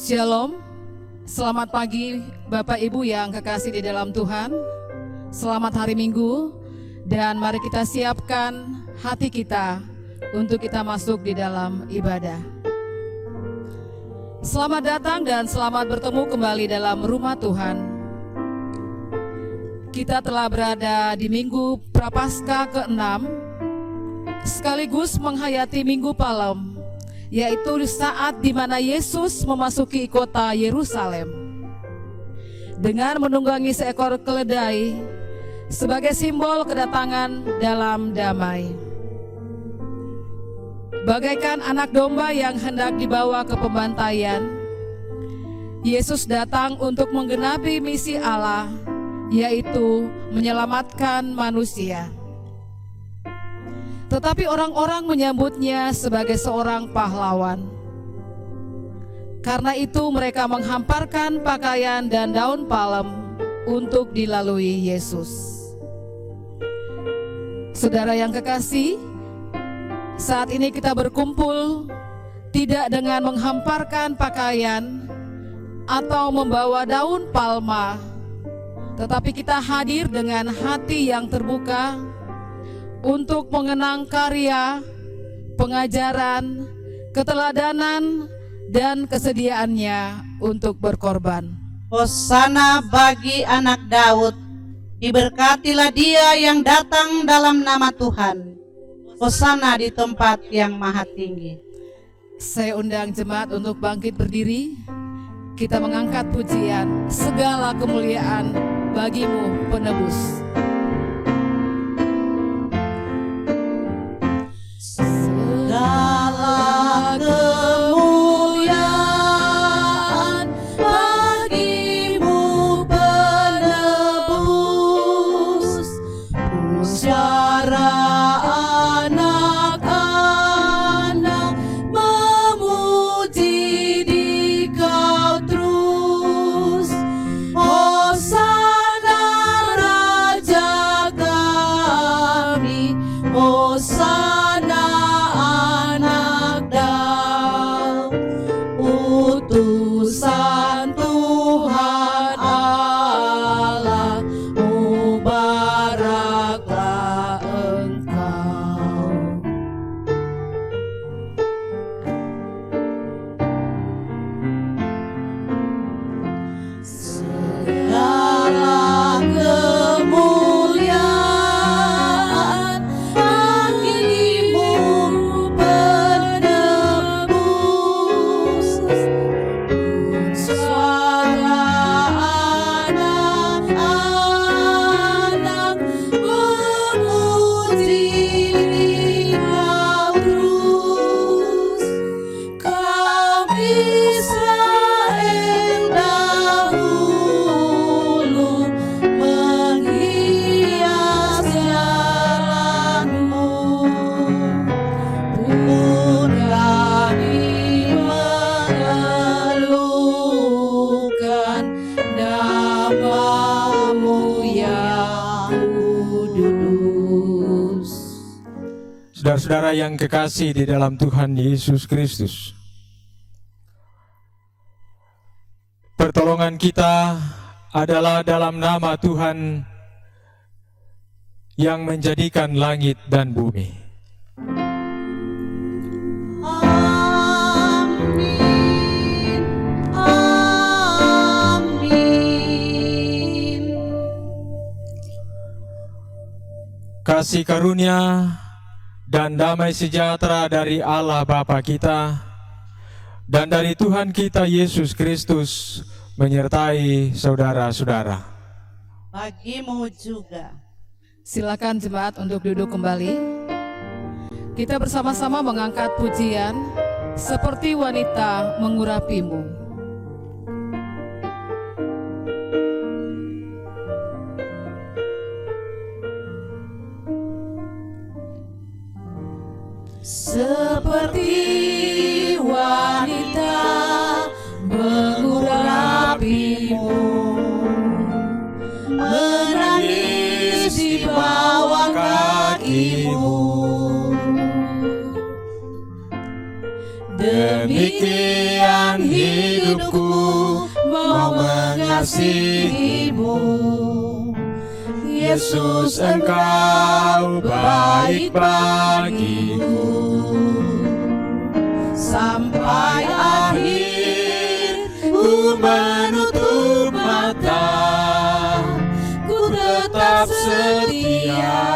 Shalom, selamat pagi Bapak Ibu yang kekasih di dalam Tuhan. Selamat hari Minggu, dan mari kita siapkan hati kita untuk kita masuk di dalam ibadah. Selamat datang dan selamat bertemu kembali dalam rumah Tuhan. Kita telah berada di Minggu Prapaskah ke-6, sekaligus menghayati Minggu Palem, yaitu saat di mana Yesus memasuki kota Yerusalem dengan menunggangi seekor keledai sebagai simbol kedatangan dalam damai. Bagaikan anak domba yang hendak dibawa ke pembantaian, Yesus datang untuk menggenapi misi Allah, yaitu menyelamatkan manusia. Tetapi orang-orang menyambutnya sebagai seorang pahlawan. Karena itu mereka menghamparkan pakaian dan daun palem untuk dilalui Yesus. Saudara yang kekasih, saat ini kita berkumpul tidak dengan menghamparkan pakaian atau membawa daun palma, tetapi kita hadir dengan hati yang terbuka untuk mengenang karya, pengajaran, keteladanan, dan kesediaannya untuk berkorban. Hosana bagi anak Daud, diberkatilah dia yang datang dalam nama Tuhan. Hosana di tempat yang maha tinggi. Saya undang jemaat untuk bangkit berdiri. Kita mengangkat pujian, segala kemuliaan bagimu penebus. Segala kemuliaan bagimu penebus, pujiara anak-anak memuji di kau terus. Hosana Raja kami, Hosana utusan Tuhan Allah, mubaraklah Engkau. Segala kemuliaan bagimu penebus, suara anak-anak memuji Kau terus. Kaum Israel dahulu menghias jalanmu, pun kami mengeluhkan namamu yang kudus. Saudara-saudara yang kekasih di dalam Tuhan Yesus Kristus, pertolongan kita adalah dalam nama Tuhan yang menjadikan langit dan bumi. Amin, amin. Kasih karunia dan damai sejahtera dari Allah Bapa kita dan dari Tuhan kita Yesus Kristus menyertai saudara-saudara. Bagimu juga. Silakan jemaat untuk duduk kembali. Kita bersama-sama mengangkat pujian seperti wanita mengurapimu. Seperti wanita mengurapimu, menangis di bawah kakimu. Demikian hidupku mengasihimu. Yesus, Engkau baik bagiku. Sampai akhir ku menutup mata, ku tetap setia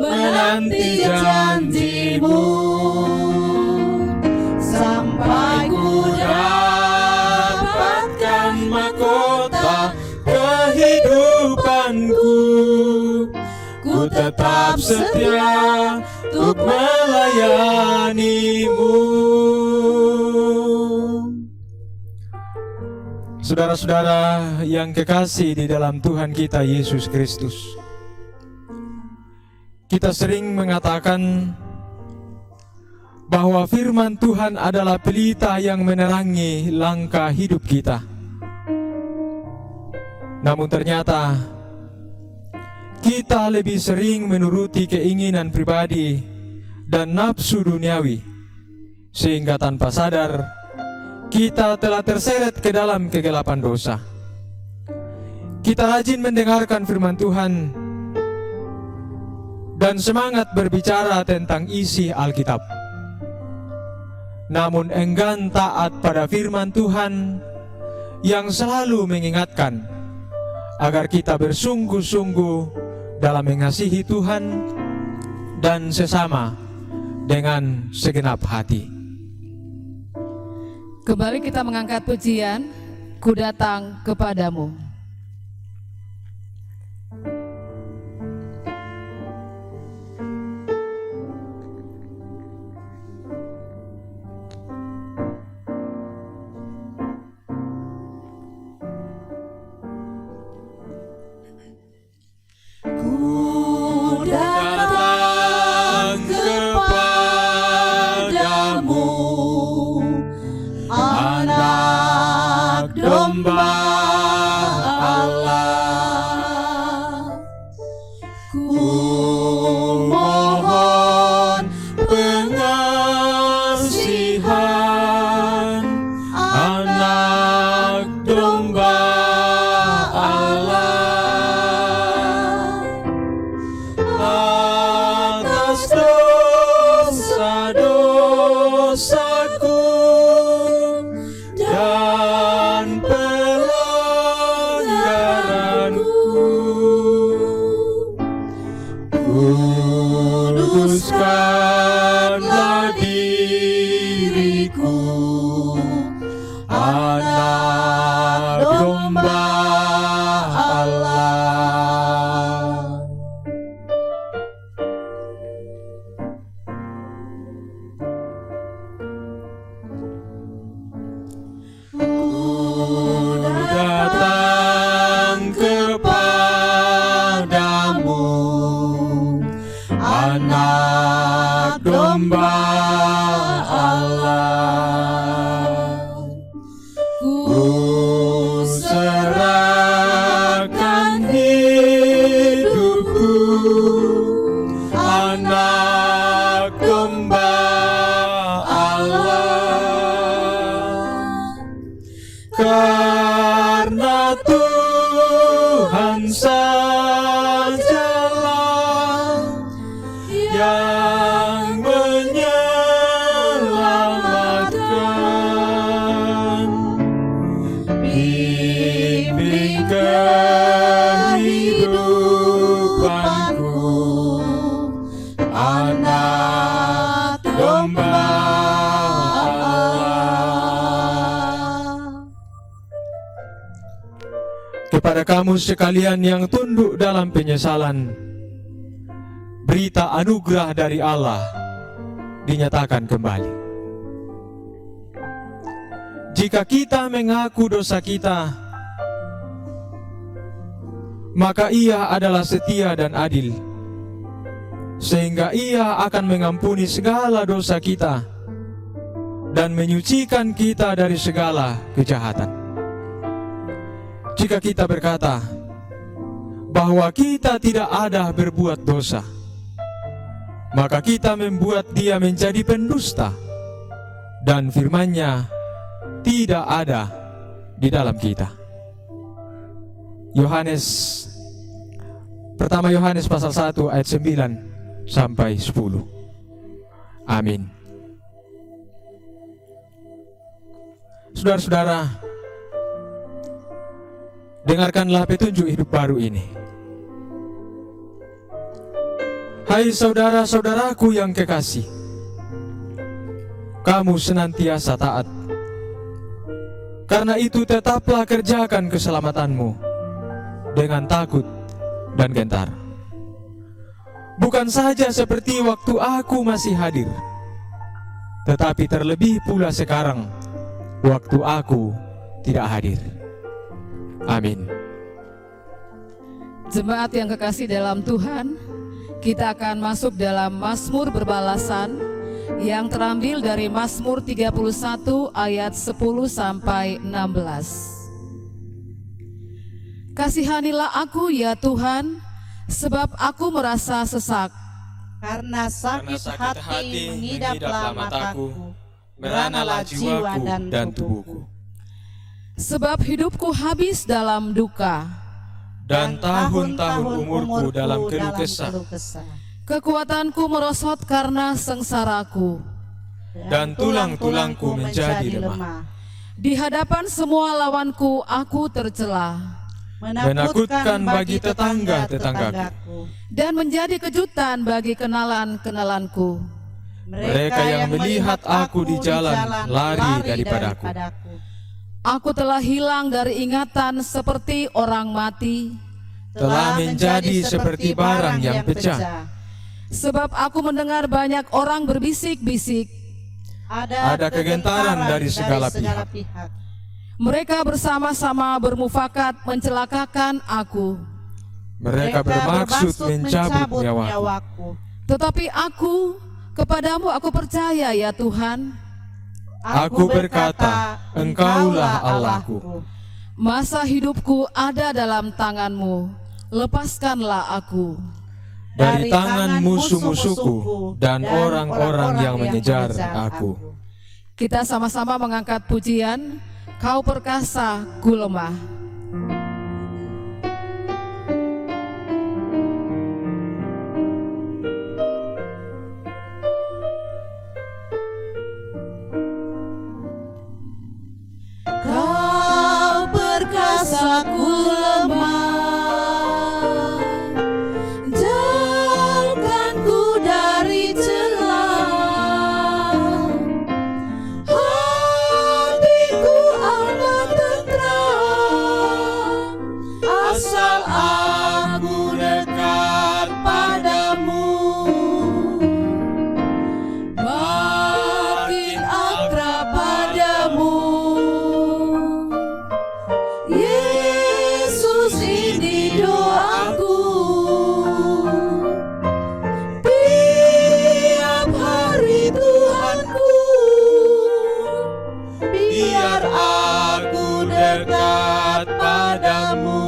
menanti janjimu. Sampai ku Dapatkan mahkota kehidupanku, ku tetap setia untuk melayanimu. Saudara-saudara yang kekasih di dalam Tuhan kita Yesus Kristus, kita sering mengatakan bahwa firman Tuhan adalah pelita yang menerangi langkah hidup kita. Namun ternyata kita lebih sering menuruti keinginan pribadi dan nafsu duniawi, sehingga tanpa sadar kita telah terseret ke dalam kegelapan dosa. Kita rajin mendengarkan firman Tuhan dan semangat berbicara tentang isi Alkitab, namun enggan taat pada firman Tuhan yang selalu mengingatkan agar kita bersungguh-sungguh dalam mengasihi Tuhan dan sesama dengan segenap hati. Kembali kita mengangkat pujian, Ku datang kepadamu. Kuduskanlah diriku, anak domba Allah. Ku datang kepadamu, anak domba Allah. Ku serahkan hidupku, anak domba Allah. Karena Tuhan sajalah yang menyelamatkan. Bimbing kehidupanku, anak domba Allah. Kepada kamu sekalian yang tunduk dalam penyesalan, berita anugerah dari Allah dinyatakan kembali. Jika kita mengaku dosa kita, maka Ia adalah setia dan adil, sehingga Ia akan mengampuni segala dosa kita dan menyucikan kita dari segala kejahatan. Jika kita berkata bahwa kita tidak ada berbuat dosa, maka kita membuat Dia menjadi pendusta, dan firman-Nya tidak ada di dalam kita. Pertama Yohanes pasal 1 ayat 9 sampai 10. Amin. Saudara-saudara, dengarkanlah petunjuk hidup baru ini. Hai saudara-saudaraku yang kekasih, kamu senantiasa taat. Karena itu tetaplah kerjakan keselamatanmu dengan takut dan gentar. Bukan saja seperti waktu aku masih hadir, tetapi terlebih pula sekarang waktu aku tidak hadir. Amin. Jemaat yang kekasih dalam Tuhan, kita akan masuk dalam Mazmur berbalasan yang terambil dari Mazmur 31 ayat 10 sampai 16. Kasihanilah aku ya Tuhan, sebab aku merasa sesak. Karena sakit hati mengidaplah mataku, meranalah jiwa dan tubuhku. Sebab hidupku habis dalam duka, Dan tahun-tahun umurku dalam keluh kesah. kekuatanku merosot karena sengsaraku. Dan tulang-tulangku menjadi lemah. Di hadapan semua lawanku aku tercela, Menakutkan bagi tetangga-tetanggaku. dan menjadi kejutan bagi kenalan-kenalanku. Mereka yang melihat aku di jalan lari daripadaku. Aku telah hilang dari ingatan seperti orang mati, Telah menjadi seperti barang yang pecah. sebab aku mendengar banyak orang berbisik-bisik. Ada kegentaran dari segala pihak. Mereka bersama-sama bermufakat mencelakakan aku. Mereka bermaksud mencabut nyawaku. Tetapi aku, kepadamu aku percaya ya Tuhan. Aku berkata, Engkaulah Allahku. Masa hidupku ada dalam tangan-Mu, lepaskanlah aku. Dari tangan musuh-musuhku dan orang-orang yang mengejar aku. Kita sama-sama mengangkat pujian, Kau perkasa, ku lemah. Kau perkasa, ku lemah, jauhkanku dari celah. Hatiku amat tentram, asal aku dekat padamu. Makin akrab padamu, Yesus, ini doaku. Tiap hari Tuhanku, biar aku dekat padamu.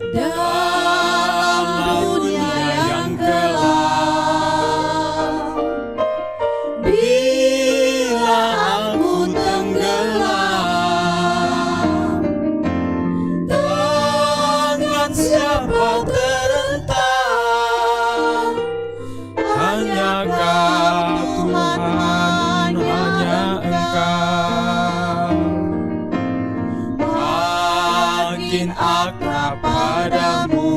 Dalam dunia yang gelap, bila aku tenggelam, tangan siapa terentang? Hanya Kau Tuhan, hanya Engkau. Makin akrab padamu,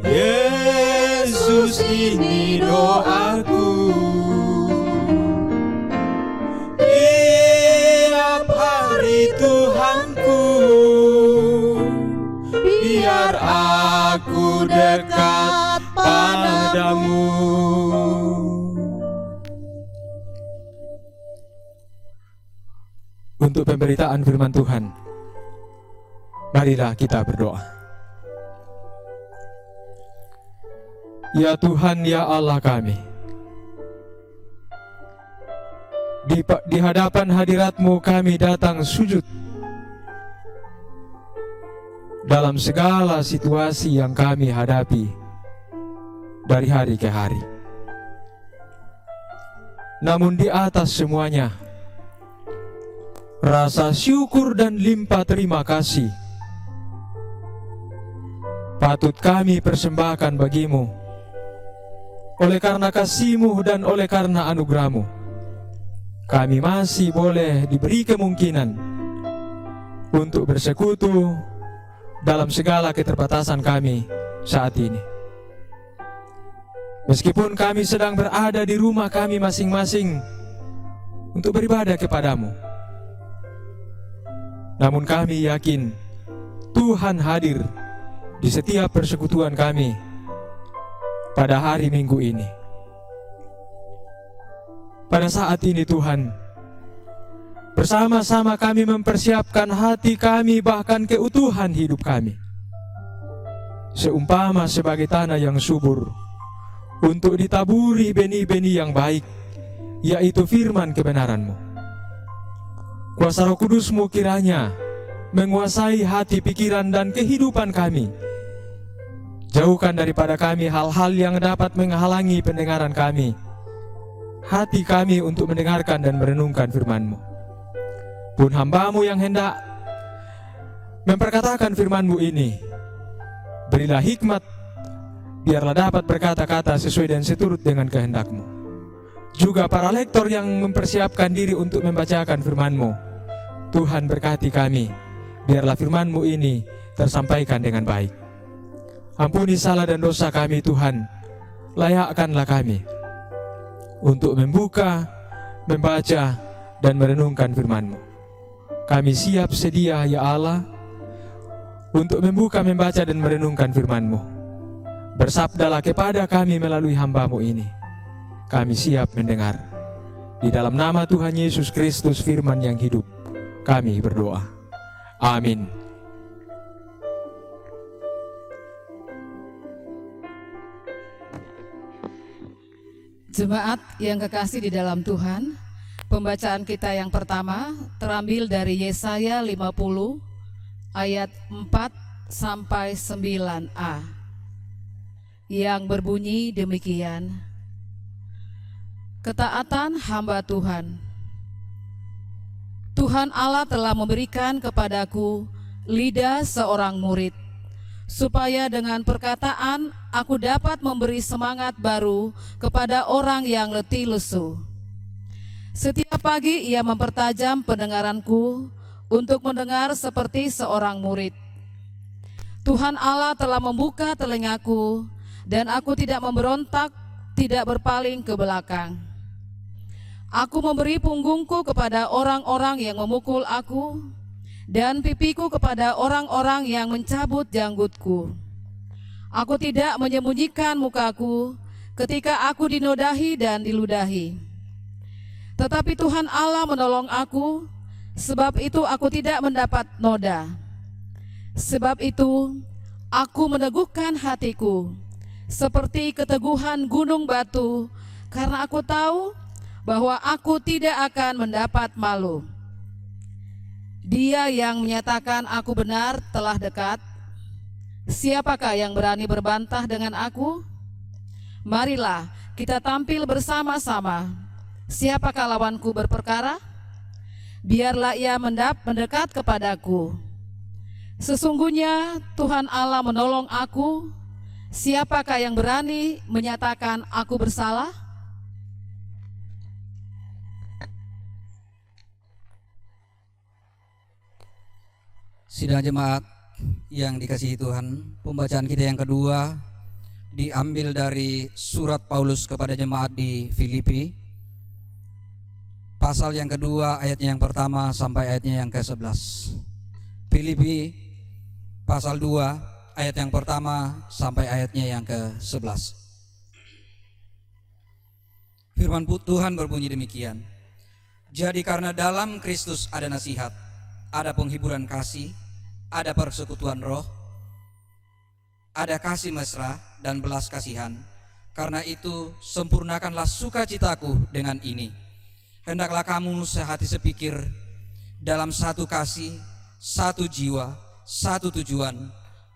Yesus, ini doaku. Tiap hari Tuhanku, biar aku dekat padamu. Untuk pemberitaan firman Tuhan, marilah kita berdoa. Ya Tuhan, ya Allah kami, di hadapan hadirat-Mu kami datang sujud dalam segala situasi yang kami hadapi dari hari ke hari. namun di atas semuanya, rasa syukur dan limpah terima kasih patut kami persembahkan bagimu. Oleh karena kasih-Mu dan oleh karena anugerah-Mu, kami masih boleh diberi kemungkinan untuk bersekutu dalam segala keterbatasan kami saat ini. Meskipun kami sedang berada di rumah kami masing-masing untuk beribadah kepadamu, namun kami yakin Tuhan hadir di setiap persekutuan kami pada hari Minggu ini. Pada saat ini Tuhan, bersama-sama kami mempersiapkan hati kami, bahkan keutuhan hidup kami, seumpama sebagai tanah yang subur untuk ditaburi benih-benih yang baik, yaitu firman kebenaran-Mu. Kuasa Roh Kudus-Mu kiranya menguasai hati, pikiran, dan kehidupan kami. Jauhkan daripada kami hal-hal yang dapat menghalangi pendengaran kami, hati kami untuk mendengarkan dan merenungkan firman-Mu. Pun hamba-Mu yang hendak memperkatakan firman-Mu ini, berilah hikmat, biarlah dapat berkata-kata sesuai dan seturut dengan kehendak-Mu. Juga para lektor yang mempersiapkan diri untuk membacakan firman-Mu, Tuhan berkati kami, biarlah firman-Mu ini tersampaikan dengan baik. Ampuni salah dan dosa kami Tuhan, layakkanlah kami untuk membuka, membaca, dan merenungkan firman-Mu. Kami siap sedia ya Allah untuk membuka, membaca, dan merenungkan firman-Mu. Bersabdalah kepada kami melalui hamba-Mu ini. Kami siap mendengar. Di dalam nama Tuhan Yesus Kristus, firman yang hidup, kami berdoa. Amin. Jemaat yang kekasih di dalam Tuhan, pembacaan kita yang pertama terambil dari Yesaya 50 ayat 4 sampai 9a, yang berbunyi demikian. Ketaatan hamba Tuhan. Tuhan Allah telah memberikan kepadaku lidah seorang murid, supaya dengan perkataan aku dapat memberi semangat baru kepada orang yang letih lesu. Setiap pagi ia mempertajam pendengaranku untuk mendengar seperti seorang murid. Tuhan Allah telah membuka telingaku, dan aku tidak memberontak, tidak berpaling ke belakang. Aku memberi punggungku kepada orang-orang yang memukul aku, dan pipiku kepada orang-orang yang mencabut janggutku. Aku tidak menyembunyikan mukaku ketika aku dinodahi dan diludahi. Tetapi Tuhan Allah menolong aku, sebab itu aku tidak mendapat noda. Sebab itu aku meneguhkan hatiku seperti keteguhan gunung batu, karena aku tahu bahwa aku tidak akan mendapat malu. Dia yang menyatakan aku benar telah dekat. Siapakah yang berani berbantah dengan aku? Marilah kita tampil bersama-sama. Siapakah lawanku berperkara? Biarlah ia mendekat kepadaku. Sesungguhnya Tuhan Allah menolong aku. Siapakah yang berani menyatakan aku bersalah? Sidang jemaat yang dikasihi Tuhan, pembacaan kita yang kedua diambil dari surat Paulus kepada jemaat di Filipi, pasal yang kedua ayatnya yang pertama sampai ayatnya yang ke-11. Filipi pasal 2 ayat yang pertama sampai ayatnya yang ke-11. Firman Tuhan berbunyi demikian. Jadi karena dalam Kristus ada nasihat, ada penghiburan kasih, ada persekutuan roh, ada kasih mesra dan belas kasihan. Karena itu sempurnakanlah sukacitaku dengan ini. Hendaklah kamu sehati sepikir, dalam satu kasih, satu jiwa, satu tujuan,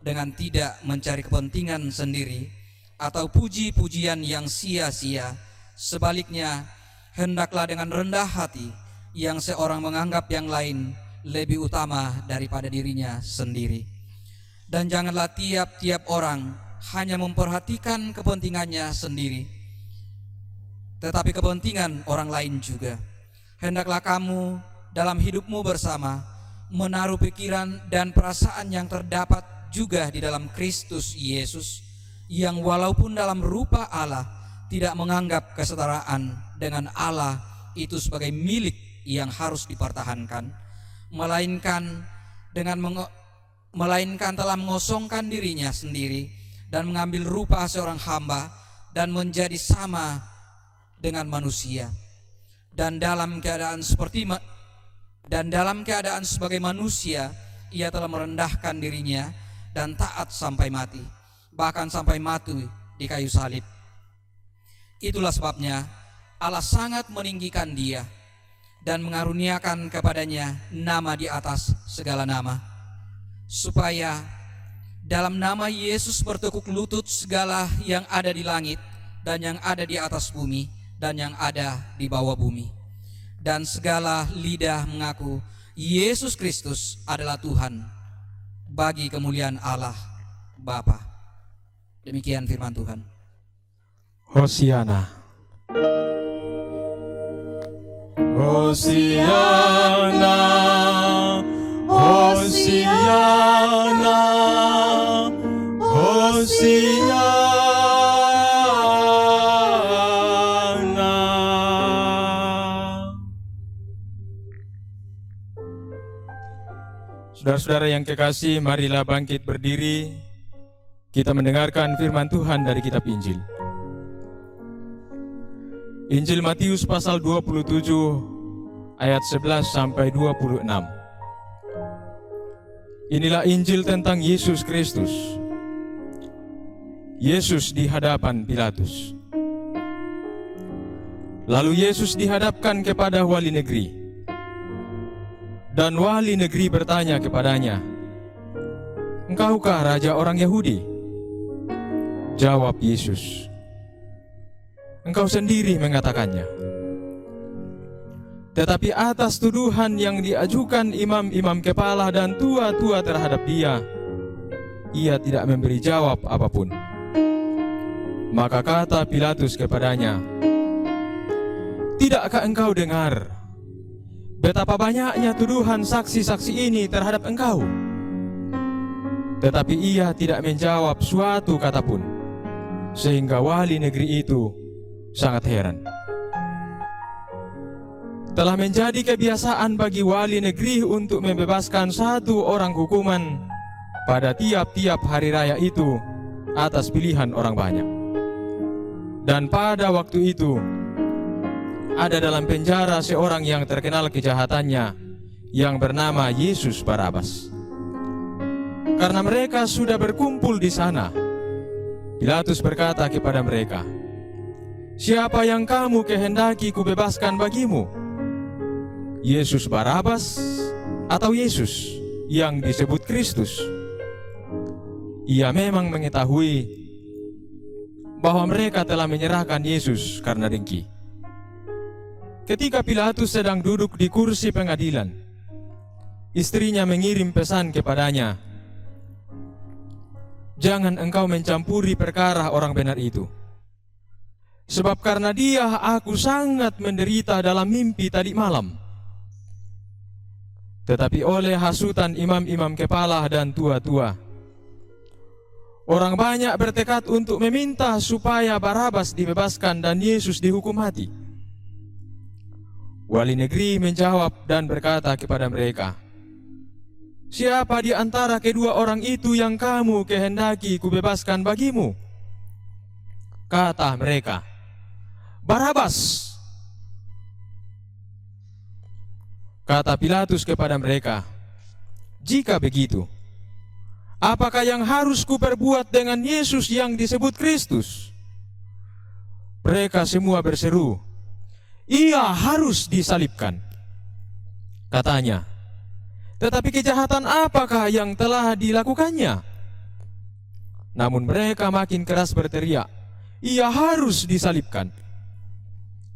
dengan tidak mencari kepentingan sendiri atau puji-pujian yang sia-sia. Sebaliknya, hendaklah dengan rendah hati yang seorang menganggap yang lain lebih utama daripada dirinya sendiri. Dan janganlah tiap-tiap orang hanya memperhatikan kepentingannya sendiri, tetapi kepentingan orang lain juga. Hendaklah kamu dalam hidupmu bersama menaruh pikiran dan perasaan yang terdapat juga di dalam Kristus Yesus, yang walaupun dalam rupa Allah tidak menganggap kesetaraan dengan Allah itu sebagai milik yang harus dipertahankan, melainkan telah mengosongkan dirinya sendiri dan mengambil rupa seorang hamba dan menjadi sama dengan manusia. Dan dalam keadaan sebagai manusia, ia telah merendahkan dirinya dan taat sampai mati, bahkan sampai mati di kayu salib. Itulah sebabnya Allah sangat meninggikan dia dan mengaruniakan kepadanya nama di atas segala nama, supaya dalam nama Yesus bertekuk lutut segala yang ada di langit dan yang ada di atas bumi dan yang ada di bawah bumi, dan segala lidah mengaku Yesus Kristus adalah Tuhan, bagi kemuliaan Allah Bapa. Demikian firman Tuhan. Hosiana. Hosiana, Hosiana, Hosiana. Saudara-saudara yang kekasih, marilah bangkit berdiri. Kita mendengarkan firman Tuhan dari kitab Injil. Injil Matius pasal 27 ayat 11 sampai 26. Inilah Injil tentang Yesus Kristus. Yesus di hadapan Pilatus. Lalu Yesus dihadapkan kepada wali negeri. Dan wali negeri bertanya kepadanya, "Engkaukah raja orang Yahudi?" Jawab Yesus, "Engkau sendiri mengatakannya." Tetapi atas tuduhan yang diajukan imam-imam kepala dan tua-tua terhadap dia, ia tidak memberi jawab apapun. Maka kata Pilatus kepadanya, "Tidakkah engkau dengar betapa banyaknya tuduhan saksi-saksi ini terhadap engkau?" Tetapi ia tidak menjawab suatu kata pun, sehingga wali negeri itu sangat heran. Telah menjadi kebiasaan bagi wali negeri untuk membebaskan satu orang hukuman pada tiap-tiap hari raya itu atas pilihan orang banyak. Dan pada waktu itu ada dalam penjara seorang yang terkenal kejahatannya, yang bernama Yesus Barabas. Karena mereka sudah berkumpul di sana, Pilatus berkata kepada mereka, "Siapa yang kamu kehendaki kubebaskan bagimu? Yesus Barabas atau Yesus yang disebut Kristus?" Ia memang mengetahui bahwa mereka telah menyerahkan Yesus karena dengki. Ketika Pilatus sedang duduk di kursi pengadilan, istrinya mengirim pesan kepadanya, "Jangan engkau mencampuri perkara orang benar itu. Sebab karena dia aku sangat menderita dalam mimpi tadi malam." Tetapi oleh hasutan imam-imam kepala dan tua-tua, orang banyak bertekad untuk meminta supaya Barabas dibebaskan dan Yesus dihukum mati. Wali negeri menjawab dan berkata kepada mereka, "Siapa di antara kedua orang itu yang kamu kehendaki kubebaskan bagimu?" Kata mereka, "Barabas." Kata Pilatus kepada mereka, "Jika begitu, apakah yang harus kuperbuat dengan Yesus yang disebut Kristus?" Mereka semua berseru, "Ia harus disalibkan." Katanya, "Tetapi kejahatan apakah yang telah dilakukannya?" Namun mereka makin keras berteriak, "Ia harus disalibkan."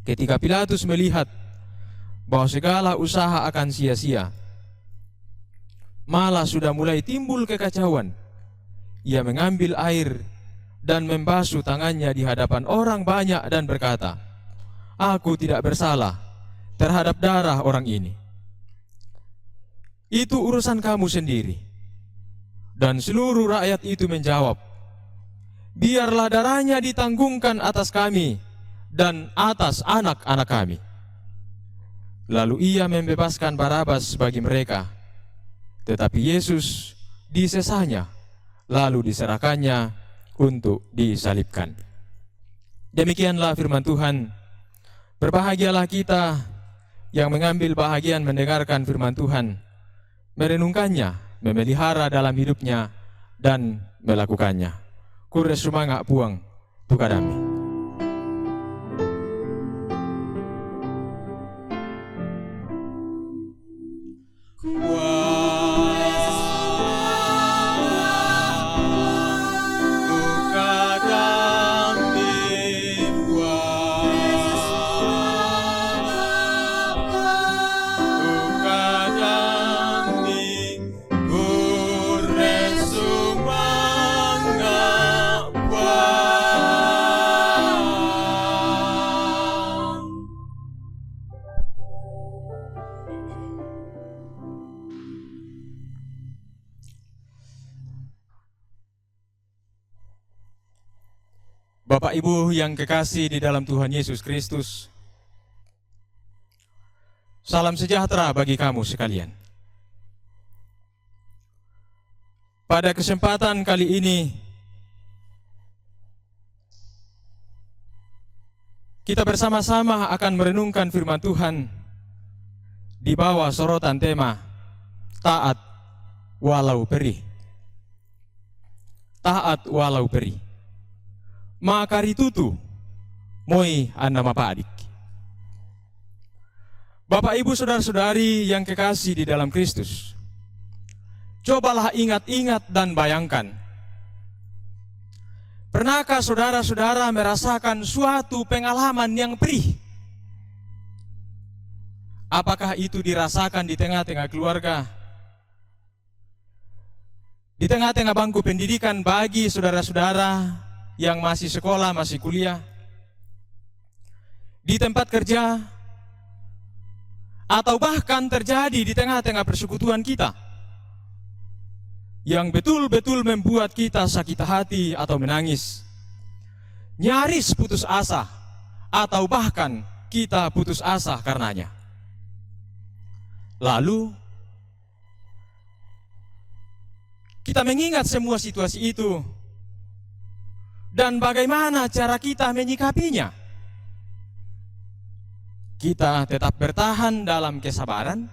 Ketika Pilatus melihat bahwa segala usaha akan sia-sia, malah sudah mulai timbul kekacauan, ia mengambil air dan membasuh tangannya di hadapan orang banyak dan berkata, "Aku tidak bersalah terhadap darah orang ini. Itu urusan kamu sendiri." Dan seluruh rakyat itu menjawab, "Biarlah darahnya ditanggungkan atas kami dan atas anak-anak kami." Lalu ia membebaskan Barabas bagi mereka, tetapi Yesus disesahnya, lalu diserahkannya untuk disalibkan. Demikianlah firman Tuhan. Berbahagialah kita yang mengambil bahagian mendengarkan firman Tuhan, merenungkannya, memelihara dalam hidupnya, dan melakukannya. Kures sumangak puang tukadami. Bapak Ibu yang kekasih di dalam Tuhan Yesus Kristus, salam sejahtera bagi kamu sekalian. Pada kesempatan kali ini, kita bersama-sama akan merenungkan firman Tuhan di bawah sorotan tema taat walau perih. Taat walau perih. Makari tutu moi anama padik. Bapak Ibu saudara-saudari yang kekasih di dalam Kristus, cobalah ingat-ingat dan bayangkan, pernahkah saudara-saudara merasakan suatu pengalaman yang perih? Apakah itu dirasakan di tengah-tengah keluarga, di tengah-tengah bangku pendidikan bagi saudara-saudara yang masih sekolah, masih kuliah, di tempat kerja, atau bahkan terjadi di tengah-tengah persekutuan kita, yang betul-betul membuat kita sakit hati atau menangis, nyaris putus asa, atau bahkan kita putus asa karenanya. Lalu kita mengingat semua situasi itu, dan bagaimana cara kita menyikapinya? Kita tetap bertahan dalam kesabaran?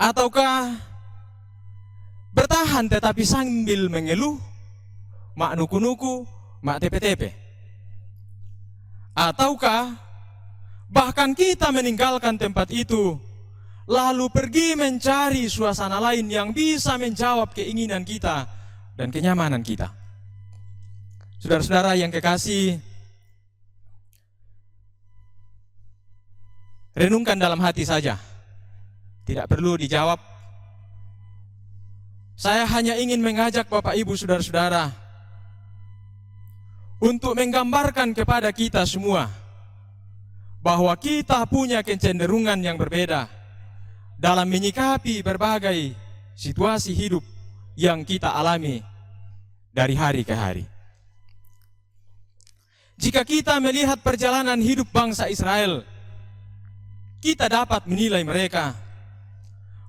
Ataukah bertahan tetapi sambil mengeluh, mak nuku-nuku, mak tepe-tepe? Ataukah bahkan kita meninggalkan tempat itu, lalu pergi mencari suasana lain yang bisa menjawab keinginan kita dan kenyamanan kita? Saudara-saudara yang kekasih, renungkan dalam hati saja, tidak perlu dijawab. Saya hanya ingin mengajak Bapak Ibu saudara-saudara untuk menggambarkan kepada kita semua bahwa kita punya kecenderungan yang berbeda dalam menyikapi berbagai situasi hidup yang kita alami dari hari ke hari. Jika kita melihat perjalanan hidup bangsa Israel, kita dapat menilai mereka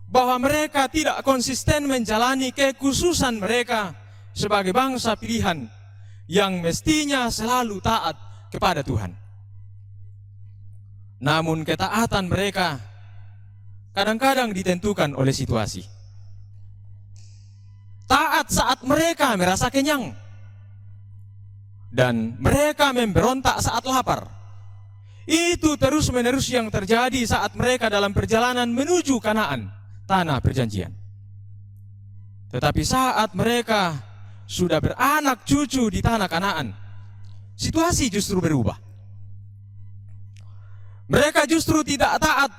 bahwa mereka tidak konsisten menjalani kekhususan mereka sebagai bangsa pilihan yang mestinya selalu taat kepada Tuhan. Namun ketaatan mereka kadang-kadang ditentukan oleh situasi. Taat saat mereka merasa kenyang, dan mereka memberontak saat lapar. Itu terus-menerus yang terjadi saat mereka dalam perjalanan menuju Kanaan, tanah perjanjian. Tetapi saat mereka sudah beranak cucu di tanah Kanaan, situasi justru berubah. Mereka justru tidak taat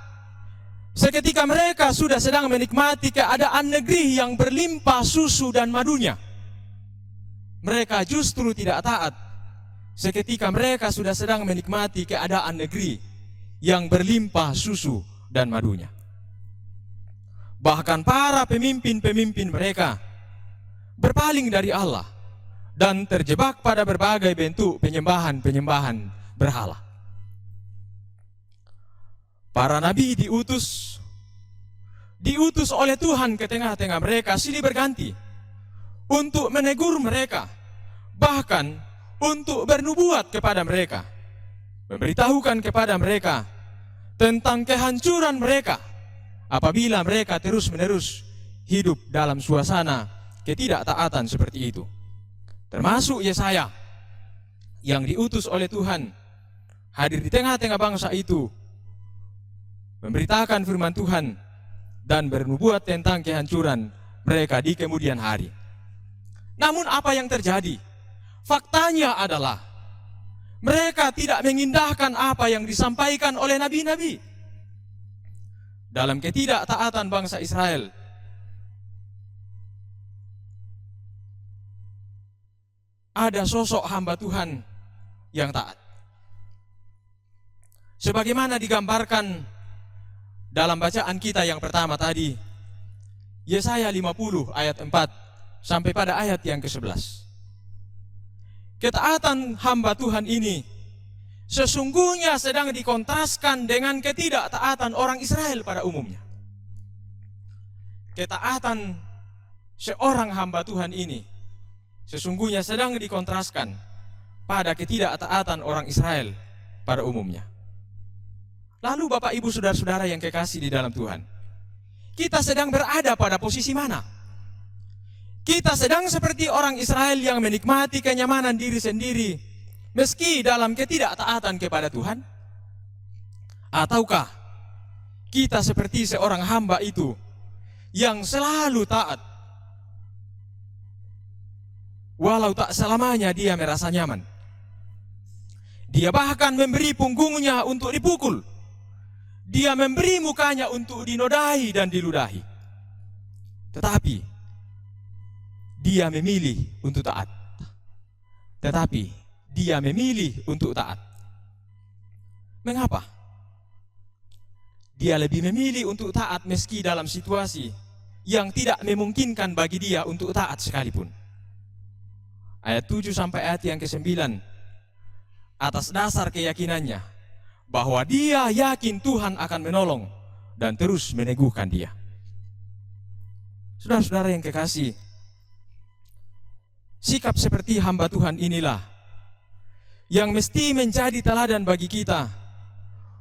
seketika mereka sudah sedang menikmati keadaan negeri yang berlimpah susu dan madunya. Mereka justru tidak taat seketika mereka sudah sedang menikmati keadaan negeri yang berlimpah susu dan madunya. Bahkan para pemimpin-pemimpin mereka berpaling dari Allah dan terjebak pada berbagai bentuk penyembahan-penyembahan berhala. Para nabi diutus oleh Tuhan ke tengah-tengah mereka silih berganti untuk menegur mereka, bahkan untuk bernubuat kepada mereka, memberitahukan kepada mereka tentang kehancuran mereka apabila mereka terus-menerus hidup dalam suasana ketidaktaatan seperti itu. Termasuk Yesaya yang diutus oleh Tuhan hadir di tengah-tengah bangsa itu, memberitakan firman Tuhan dan bernubuat tentang kehancuran mereka di kemudian hari. Namun apa yang terjadi? Faktanya adalah mereka tidak mengindahkan apa yang disampaikan oleh nabi-nabi. Dalam ketidaktaatan bangsa Israel, ada sosok hamba Tuhan yang taat. Sebagaimana digambarkan dalam bacaan kita yang pertama tadi, Yesaya 50 ayat 4 sampai pada ayat yang ke-11. Ketaatan hamba Tuhan ini sesungguhnya sedang dikontraskan dengan ketidaktaatan orang Israel pada umumnya. Ketaatan seorang hamba Tuhan ini sesungguhnya sedang dikontraskan pada ketidaktaatan orang Israel pada umumnya. Lalu Bapak Ibu Saudara-saudara yang kekasih di dalam Tuhan, kita sedang berada pada posisi mana? Kita sedang seperti orang Israel yang menikmati kenyamanan diri sendiri meski dalam ketidaktaatan kepada Tuhan? Ataukah kita seperti seorang hamba itu yang selalu taat, walau tak selamanya dia merasa nyaman? Dia bahkan memberi punggungnya untuk dipukul. Dia memberi mukanya untuk dinodai dan diludahi. Tetapi dia memilih untuk taat. Tetapi dia memilih untuk taat. Mengapa? Dia lebih memilih untuk taat meski dalam situasi yang tidak memungkinkan bagi dia untuk taat sekalipun. Ayat 7 sampai ayat yang ke-9, atas dasar keyakinannya bahwa dia yakin Tuhan akan menolong dan terus meneguhkan dia. Saudara-saudara yang kekasih, sikap seperti hamba Tuhan inilah yang mesti menjadi teladan bagi kita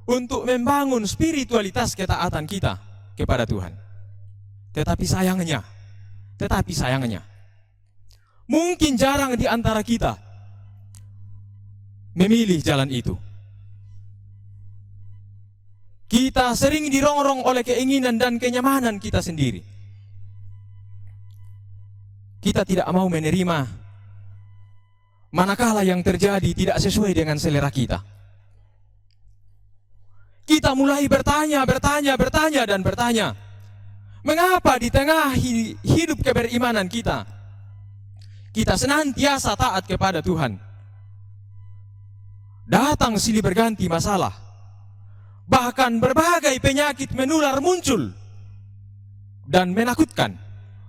untuk membangun spiritualitas ketaatan kita kepada Tuhan. Tetapi sayangnya, mungkin jarang di antara kita memilih jalan itu. Kita sering dirongrong oleh keinginan dan kenyamanan kita sendiri. Kita tidak mau menerima manakala yang terjadi tidak sesuai dengan selera kita. Kita mulai bertanya, mengapa di tengah hidup keberimanan kita senantiasa taat kepada Tuhan, datang silih berganti masalah, bahkan berbagai penyakit menular muncul dan menakutkan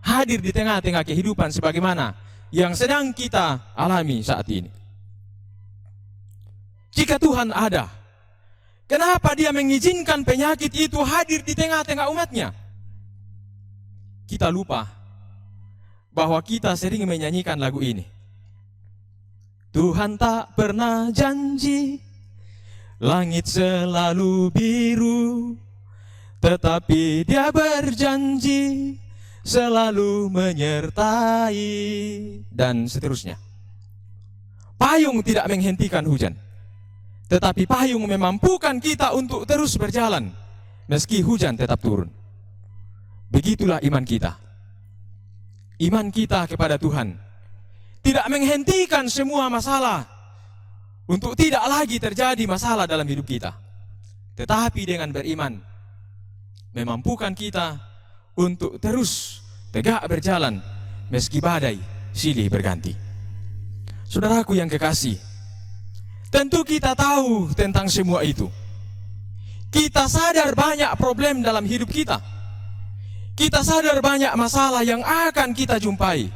hadir di tengah-tengah kehidupan sebagaimana yang sedang kita alami saat ini. Jika Tuhan ada, kenapa Dia mengizinkan penyakit itu hadir di tengah-tengah umatnya? Kita lupa bahwa kita sering menyanyikan lagu ini. Tuhan tak pernah janji langit selalu biru, tetapi Dia berjanji selalu menyertai, dan seterusnya. Payung tidak menghentikan hujan, tetapi payung memampukan kita untuk terus berjalan meski hujan tetap turun. Begitulah iman kita. Iman kita kepada Tuhan tidak menghentikan semua masalah untuk tidak lagi terjadi masalah dalam hidup kita. tetapi dengan beriman memampukan kita untuk terus tegak berjalan meski badai silih berganti. Saudaraku yang kekasih, tentu kita tahu tentang semua itu. Kita sadar banyak problem dalam hidup kita. Kita sadar banyak masalah yang akan kita jumpai.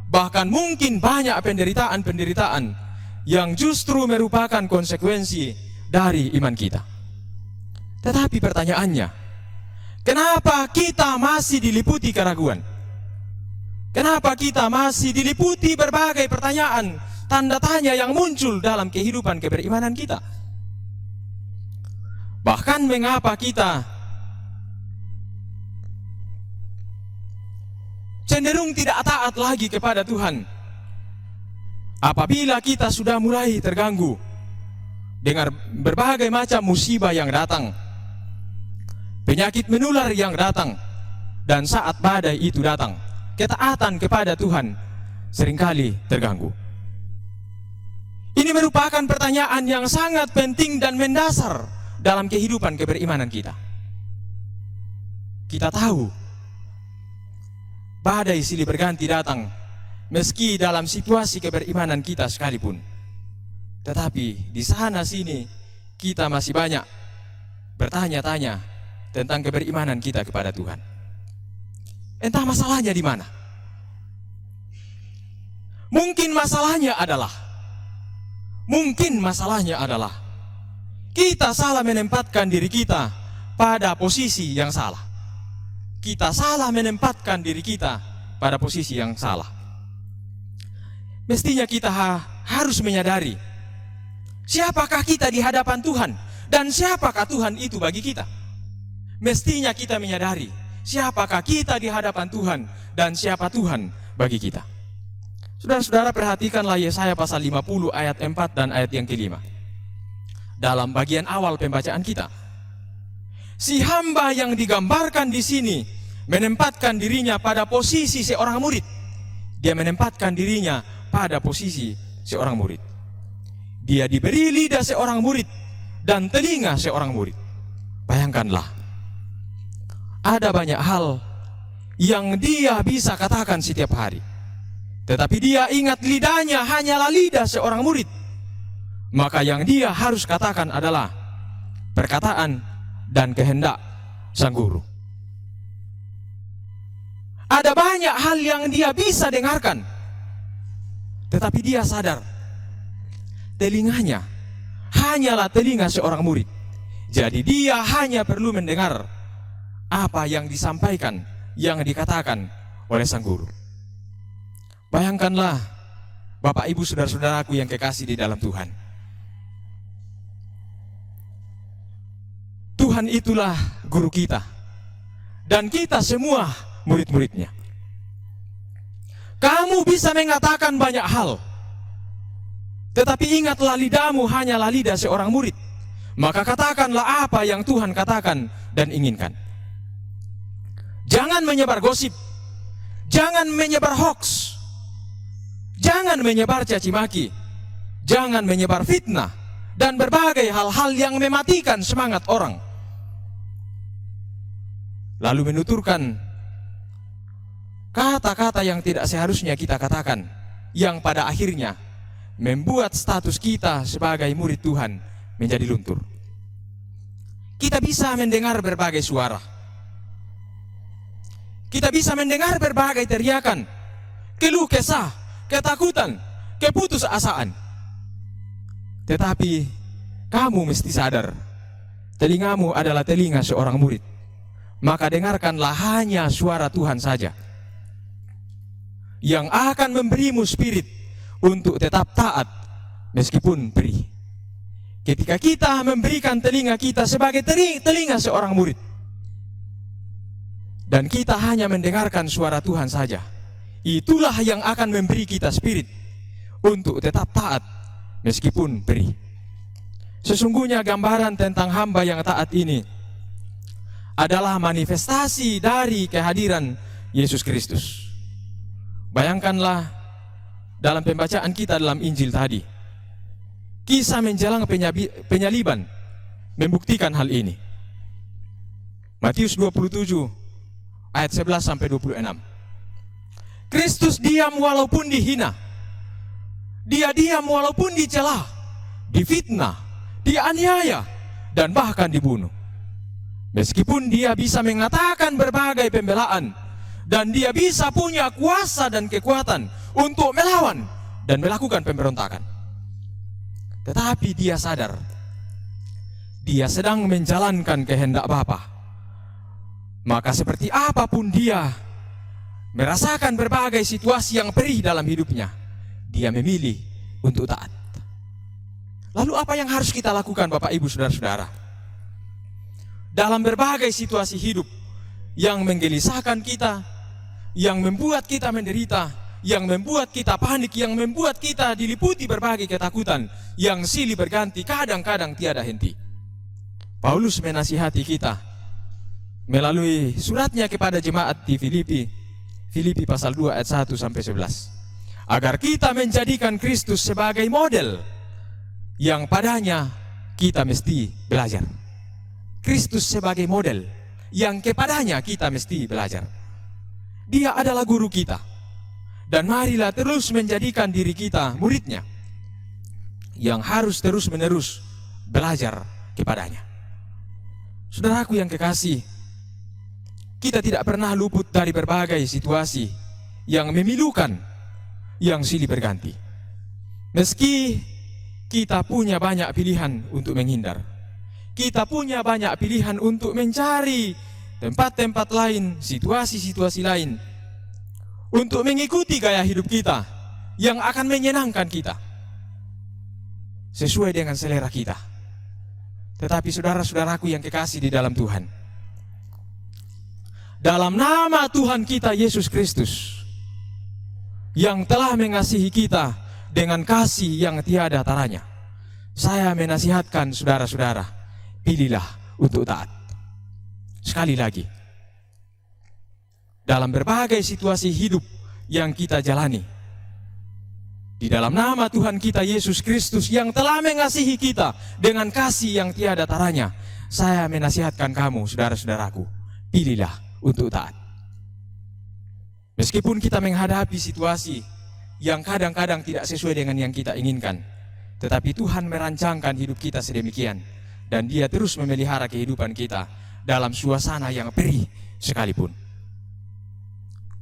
Bahkan mungkin banyak penderitaan-penderitaan yang justru merupakan konsekuensi dari iman kita. Tetapi pertanyaannya, kenapa kita masih diliputi keraguan? Kenapa kita masih diliputi berbagai pertanyaan, tanda tanya yang muncul dalam kehidupan keberimanan kita? Bahkan mengapa kita cenderung tidak taat lagi kepada Tuhan apabila kita sudah mulai terganggu dengan berbagai macam musibah yang datang, penyakit menular yang datang, dan saat badai itu datang, ketaatan kepada Tuhan seringkali terganggu. Ini merupakan pertanyaan yang sangat penting dan mendasar dalam kehidupan keberimanan kita. Kita tahu badai silih berganti datang meski dalam situasi keberimanan kita sekalipun. Tetapi di sana sini kita masih banyak bertanya-tanya tentang keberimanan kita kepada Tuhan. Entah masalahnya di mana. Mungkin masalahnya adalah kita salah menempatkan diri kita pada posisi yang salah. Kita salah menempatkan diri kita pada posisi yang salah. Mestinya kita harus menyadari siapakah kita di hadapan Tuhan dan siapakah Tuhan itu bagi kita. Mestinya kita menyadari siapakah kita di hadapan Tuhan dan siapa Tuhan bagi kita. Saudara-saudara, perhatikanlah Yesaya pasal 50 ayat 4 dan ayat yang kelima. Dalam bagian awal pembacaan kita, si hamba yang digambarkan di sini menempatkan dirinya pada posisi seorang murid. Dia menempatkan dirinya pada posisi seorang murid. Dia diberi lidah seorang murid dan telinga seorang murid. Bayangkanlah, ada banyak hal yang dia bisa katakan setiap hari, tetapi dia ingat lidahnya hanyalah lidah seorang murid. Maka yang dia harus katakan adalah perkataan dan kehendak sang guru. Ada banyak hal yang dia bisa dengarkan, tetapi dia sadar telinganya hanyalah telinga seorang murid. Jadi dia hanya perlu mendengar apa yang disampaikan, yang dikatakan oleh sang guru. Bayangkanlah, Bapak Ibu saudara-saudaraku yang kekasih di dalam Tuhan. Tuhan itulah guru kita, dan kita semua murid-muridnya. Kamu bisa mengatakan banyak hal, tetapi ingatlah lidahmu hanyalah lidah seorang murid. Maka katakanlah apa yang Tuhan katakan dan inginkan. Jangan menyebar gosip, jangan menyebar hoax, jangan menyebar caci maki, jangan menyebar fitnah, dan berbagai hal-hal yang mematikan semangat orang. Lalu menuturkan kata-kata yang tidak seharusnya kita katakan, yang pada akhirnya membuat status kita sebagai murid Tuhan menjadi luntur. Kita bisa mendengar berbagai suara. Kita bisa mendengar berbagai teriakan, keluh kesah, ketakutan, keputusasaan. Tetapi kamu mesti sadar, telingamu adalah telinga seorang murid. Maka dengarkanlah hanya suara Tuhan saja, yang akan memberimu spirit untuk tetap taat meskipun perih. Ketika kita memberikan telinga kita sebagai telinga seorang murid, dan kita hanya mendengarkan suara Tuhan saja, itulah yang akan memberi kita spirit untuk tetap taat meskipun perih. Sesungguhnya gambaran tentang hamba yang taat ini adalah manifestasi dari kehadiran Yesus Kristus. Bayangkanlah dalam pembacaan kita dalam Injil tadi, kisah menjelang penyaliban membuktikan hal ini. Matius 27 ayat 11 sampai 26. Kristus diam walaupun dihina. Dia diam walaupun dicela, difitnah, dianiaya, dan bahkan dibunuh. Meskipun dia bisa mengatakan berbagai pembelaan, dan dia bisa punya kuasa dan kekuatan untuk melawan dan melakukan pemberontakan, tetapi dia sadar dia sedang menjalankan kehendak Bapa. Maka seperti apapun dia merasakan berbagai situasi yang perih dalam hidupnya, dia memilih untuk taat. Lalu apa yang harus kita lakukan, Bapak Ibu Saudara-saudara? Dalam berbagai situasi hidup yang menggelisahkan kita, yang membuat kita menderita, yang membuat kita panik, yang membuat kita diliputi berbagai ketakutan, yang silih berganti, kadang-kadang tiada henti. Paulus menasihati kita melalui suratnya kepada jemaat di Filipi pasal 2 ayat 1 sampai 11. Agar kita menjadikan Kristus sebagai model yang padanya kita mesti belajar. Kristus sebagai model yang kepadanya kita mesti belajar. Dia adalah guru kita. Dan marilah terus menjadikan diri kita muridnya yang harus terus-menerus belajar kepadanya. Saudaraku yang kekasih, kita tidak pernah luput dari berbagai situasi yang memilukan, yang silih berganti. Meski kita punya banyak pilihan untuk menghindar, kita punya banyak pilihan untuk mencari tempat-tempat lain, situasi-situasi lain, untuk mengikuti gaya hidup kita yang akan menyenangkan kita sesuai dengan selera kita. Tetapi saudara-saudaraku yang kekasih di dalam Tuhan, dalam nama Tuhan kita Yesus Kristus yang telah mengasihi kita dengan kasih yang tiada taranya, saya menasihatkan saudara-saudara, pilihlah untuk taat. Sekali lagi, dalam berbagai situasi hidup yang kita jalani, di dalam nama Tuhan kita Yesus Kristus yang telah mengasihi kita dengan kasih yang tiada taranya, saya menasihatkan kamu, saudara-saudaraku, pilihlah untuk taat. Meskipun kita menghadapi situasi yang kadang-kadang tidak sesuai dengan yang kita inginkan, tetapi Tuhan merancangkan hidup kita sedemikian, dan Dia terus memelihara kehidupan kita dalam suasana yang perih sekalipun.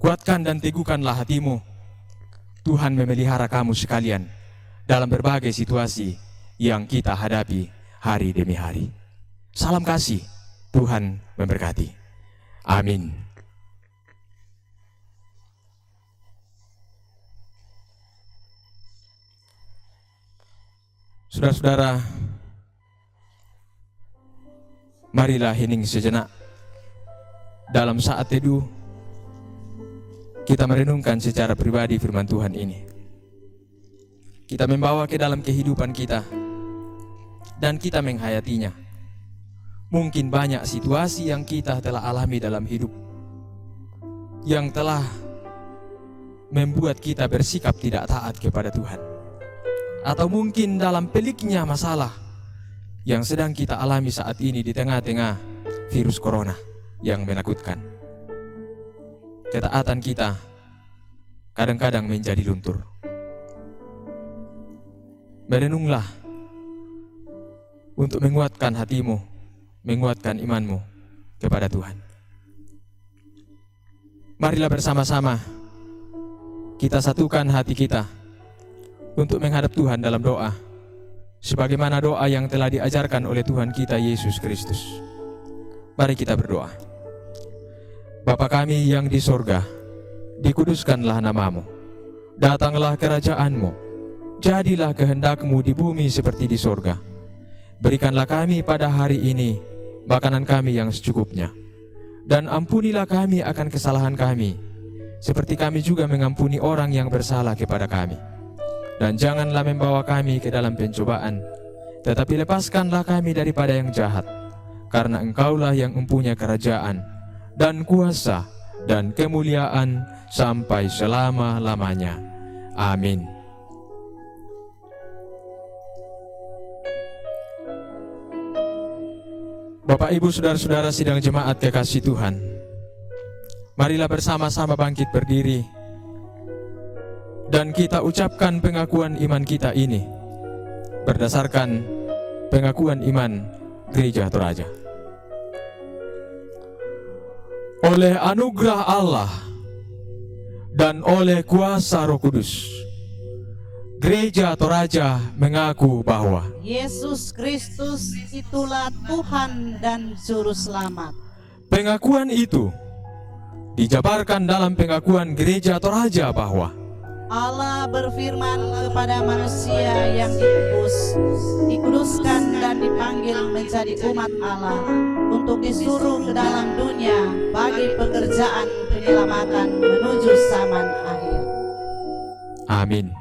Kuatkan dan teguhkanlah hatimu. Tuhan memelihara kamu sekalian dalam berbagai situasi yang kita hadapi hari demi hari. Salam kasih, Tuhan memberkati. Amin. Saudara-saudara, marilah hening sejenak. Dalam saat teduh, kita merenungkan secara pribadi firman Tuhan ini. Kita membawa ke dalam kehidupan kita, dan kita menghayatinya. Mungkin banyak situasi yang kita telah alami dalam hidup, yang telah membuat kita bersikap tidak taat kepada Tuhan. Atau mungkin dalam peliknya masalah yang sedang kita alami saat ini di tengah-tengah virus corona yang menakutkan. Ketaatan kita kadang-kadang menjadi luntur. Merenunglah untuk menguatkan hatimu, menguatkan imanmu kepada Tuhan. Marilah bersama-sama kita satukan hati kita untuk menghadap Tuhan dalam doa, sebagaimana doa yang telah diajarkan oleh Tuhan kita Yesus Kristus. Mari kita berdoa. Bapa kami yang di sorga, dikuduskanlah namamu. Datanglah kerajaan-Mu. Jadilah kehendak-Mu di bumi seperti di sorga. Berikanlah kami pada hari ini makanan kami yang secukupnya. Dan ampunilah kami akan kesalahan kami, seperti kami juga mengampuni orang yang bersalah kepada kami. Dan janganlah membawa kami ke dalam pencobaan, tetapi lepaskanlah kami daripada yang jahat. Karena Engkaulah yang mempunyai kerajaan, dan kuasa, dan kemuliaan sampai selama-lamanya. Amin. Bapak, Ibu, Saudara-saudara sidang jemaat kekasih Tuhan, marilah bersama-sama bangkit berdiri dan kita ucapkan pengakuan iman kita ini berdasarkan pengakuan iman Gereja Toraja. Oleh anugerah Allah dan oleh kuasa Roh Kudus, Gereja Toraja mengaku bahwa Yesus Kristus itulah Tuhan dan Juru Selamat. pengakuan itu dijabarkan dalam pengakuan Gereja Toraja bahwa Allah berfirman kepada manusia yang dikuduskan dan dipanggil menjadi umat Allah untuk disuruh ke dalam dunia bagi pekerjaan penyelamatan menuju zaman akhir. Amin.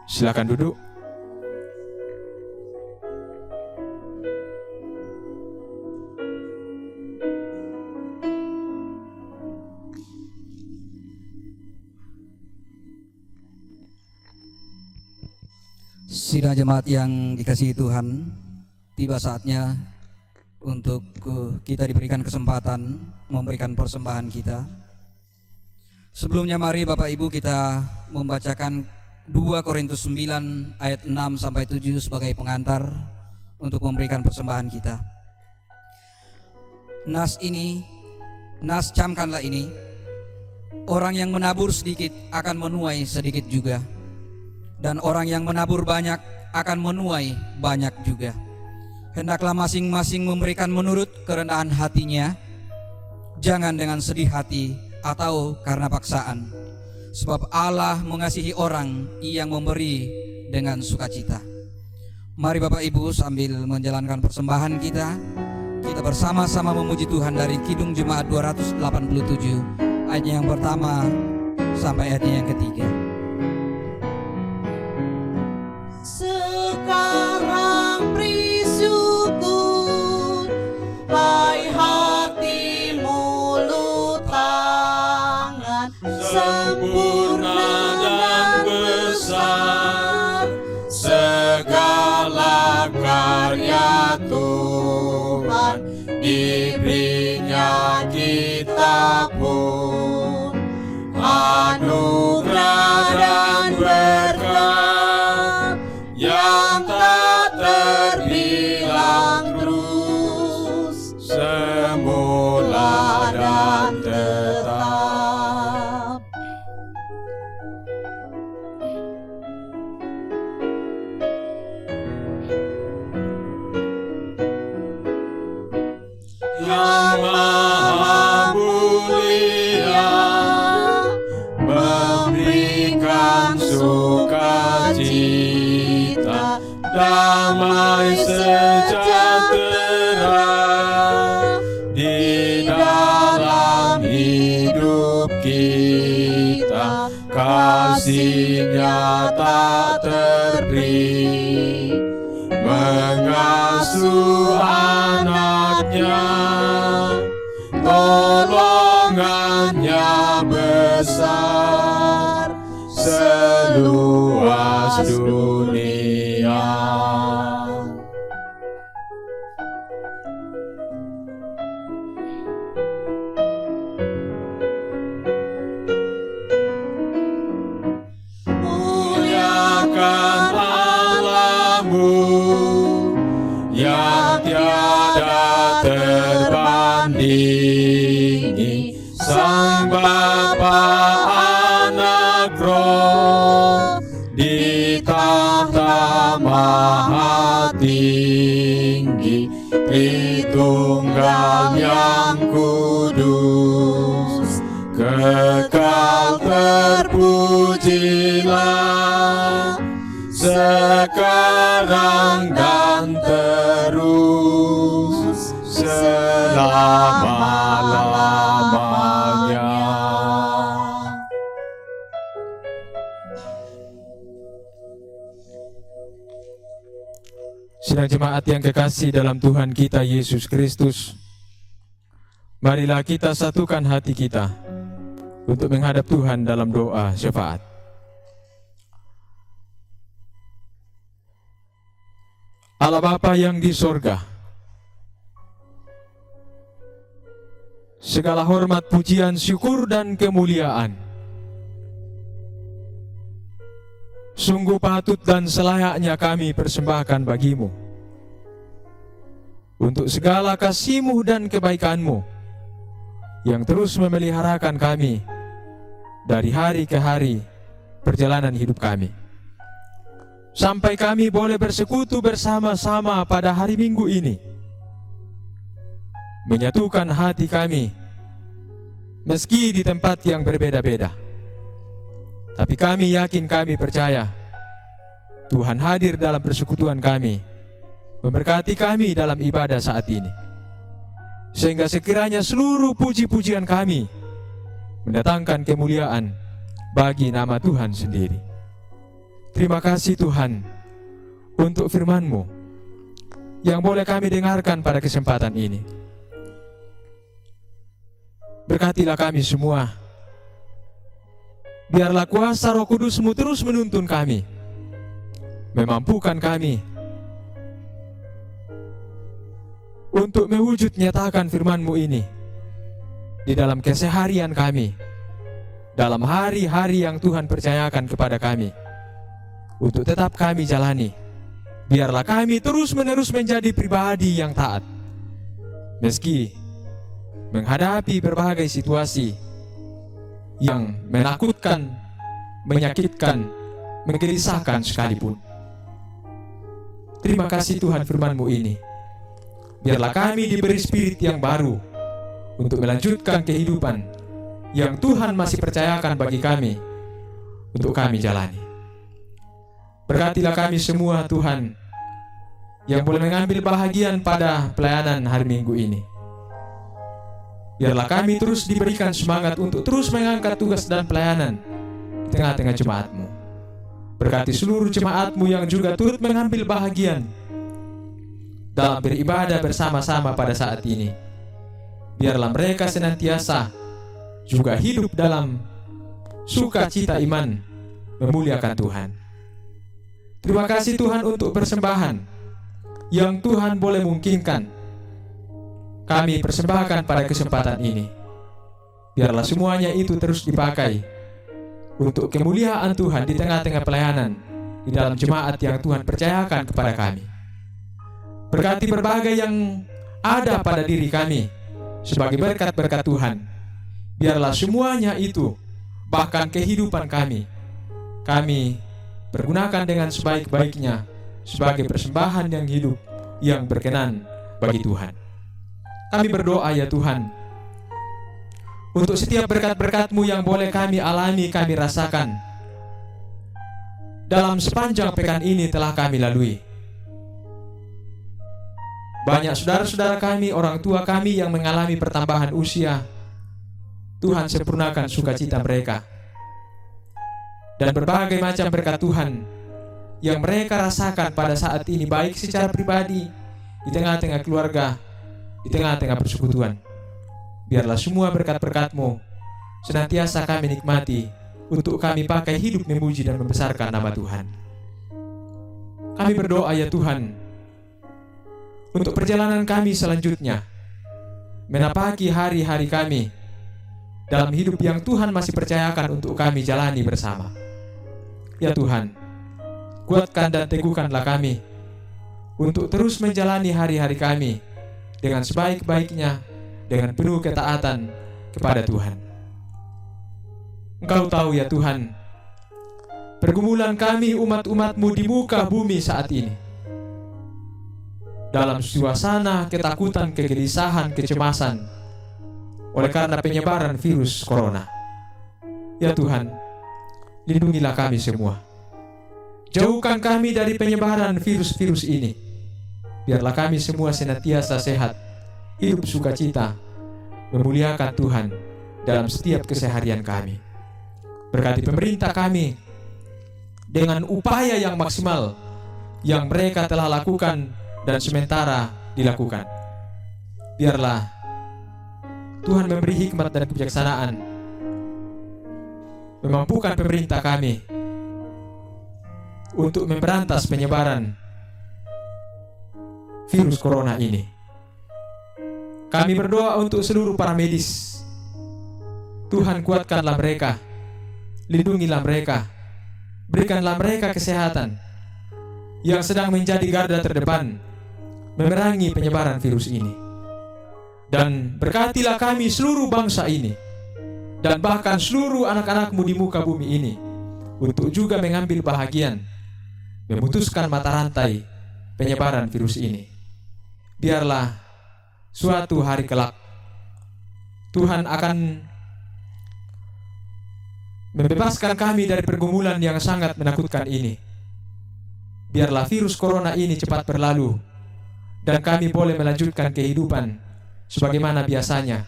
Silakan duduk. Sidang jemaat yang dikasihi Tuhan, tiba saatnya untuk kita diberikan kesempatan memberikan persembahan kita. Sebelumnya mari Bapak Ibu kita membacakan 2 Korintus 9 ayat 6 sampai 7 sebagai pengantar untuk memberikan persembahan kita. Nas camkanlah ini, orang yang menabur sedikit akan menuai sedikit juga, dan orang yang menabur banyak akan menuai banyak juga. Hendaklah masing-masing memberikan menurut kerendahan hatinya, jangan dengan sedih hati atau karena paksaan, sebab Allah mengasihi orang yang memberi dengan sukacita. Mari Bapak Ibu sambil menjalankan persembahan kita bersama-sama memuji Tuhan dari Kidung Jemaat 287 ayatnya yang pertama sampai ayatnya yang ketiga. Sekarang beri syukur, hai hati, mulut, tangan, sempurna dan besar segala karya Tuhan, diberinya kita pun anugerah dan berkat yang tak terbilang, terus semula dan tetap. Yang Maha Mulia memberikan sukacita, damai sejahtera di dalam hidup kita, kasih-Nya tak terberi, mengasuh anak-Nya, tolongan-Nya besar seluas dunia. Muliakan Allahmu yang tiada terbandingi, Sang Bapa Anak Roh di tahta Maha Tinggi, Tritunggal yang kudus, kekal terpujilah sekarang dan terus selama-lamanya. Sidang jemaat yang kekasih dalam Tuhan kita Yesus Kristus, marilah kita satukan hati kita untuk menghadap Tuhan dalam doa syafaat. Allah Bapa yang di sorga, segala hormat, pujian, syukur, dan kemuliaan sungguh patut dan selayaknya kami persembahkan bagimu. Untuk segala kasih-Mu dan kebaikan-Mu yang terus memeliharakan kami dari hari ke hari perjalanan hidup kami, sampai kami boleh bersekutu bersama-sama pada hari Minggu ini, menyatukan hati kami meski di tempat yang berbeda-beda. Tapi kami yakin, kami percaya Tuhan hadir dalam persekutuan kami, memberkati kami dalam ibadah saat ini, sehingga sekiranya seluruh puji-pujian kami mendatangkan kemuliaan bagi nama Tuhan sendiri. Terima kasih Tuhan untuk firman-Mu yang boleh kami dengarkan pada kesempatan ini. Berkatilah kami semua. Biarlah kuasa Roh Kudus-Mu terus menuntun kami, memampukan kami untuk mewujud nyatakan firman-Mu ini di dalam keseharian kami, dalam hari-hari yang Tuhan percayakan kepada kami, untuk tetap kami jalani. Biarlah kami terus-menerus menjadi pribadi yang taat, meski menghadapi berbagai situasi yang menakutkan, menyakitkan, menggelisahkan sekalipun. Terima kasih Tuhan firman-Mu ini. Biarlah kami diberi spirit yang baru untuk melanjutkan kehidupan yang Tuhan masih percayakan bagi kami untuk kami jalani. Berkatilah kami semua Tuhan yang boleh mengambil bahagian pada pelayanan hari Minggu ini. Biarlah kami terus diberikan semangat untuk terus mengangkat tugas dan pelayanan di tengah-tengah jemaat-Mu. Berkati seluruh jemaat-Mu yang juga turut mengambil bahagian dalam beribadah bersama-sama pada saat ini. Biarlah mereka senantiasa juga hidup dalam sukacita iman, memuliakan Tuhan. Terima kasih Tuhan untuk persembahan yang Tuhan boleh mungkinkan kami persembahkan pada kesempatan ini. Biarlah semuanya itu terus dipakai untuk kemuliaan Tuhan di tengah-tengah pelayanan di dalam jemaat yang Tuhan percayakan kepada kami. Berkati berbagai yang ada pada diri kami sebagai berkat-berkat Tuhan. Biarlah semuanya itu, bahkan kehidupan kami pergunakan dengan sebaik-baiknya sebagai persembahan yang hidup, yang berkenan bagi Tuhan. Kami berdoa ya Tuhan, untuk setiap berkat-berkat-Mu yang boleh kami alami, kami rasakan dalam sepanjang pekan ini telah kami lalui. Banyak saudara-saudara kami, orang tua kami yang mengalami pertambahan usia. Tuhan sempurnakan sukacita mereka. Dan berbagai macam berkat Tuhan yang mereka rasakan pada saat ini, baik secara pribadi, di tengah-tengah keluarga, di tengah-tengah persekutuan. Biarlah semua berkat-berkat-Mu senantiasa kami nikmati untuk kami pakai hidup memuji dan membesarkan nama Tuhan. Kami berdoa ya Tuhan, untuk perjalanan kami selanjutnya, menapaki hari-hari kami dalam hidup yang Tuhan masih percayakan untuk kami jalani bersama. Ya Tuhan, kuatkan dan teguhkanlah kami untuk terus menjalani hari-hari kami dengan sebaik-baiknya, dengan penuh ketaatan kepada Tuhan. Engkau tahu ya Tuhan, pergumulan kami umat-umat-Mu di muka bumi saat ini, dalam suasana ketakutan, kegelisahan, kecemasan oleh karena penyebaran virus corona. Ya Tuhan, lindungilah kami semua. Jauhkan kami dari penyebaran virus-virus ini. Biarlah kami semua senantiasa sehat, hidup sukacita, memuliakan Tuhan dalam setiap keseharian kami. Berkati pemerintah kami dengan upaya yang maksimal yang mereka telah lakukan dan sementara dilakukan. Biarlah Tuhan memberi hikmat dan kebijaksanaan, memampukan pemerintah kami untuk memberantas penyebaran virus corona ini. Kami berdoa untuk seluruh para medis. Tuhan, kuatkanlah mereka, lindungilah mereka, berikanlah mereka kesehatan yang sedang menjadi garda terdepan memerangi penyebaran virus ini. Dan berkatilah kami seluruh bangsa ini, dan bahkan seluruh anak-anakmu di muka bumi ini, untuk juga mengambil bahagian memutuskan mata rantai penyebaran virus ini. Biarlah suatu hari kelak Tuhan akan membebaskan kami dari pergumulan yang sangat menakutkan ini. Biarlah virus corona ini cepat berlalu, dan kami boleh melanjutkan kehidupan sebagaimana biasanya,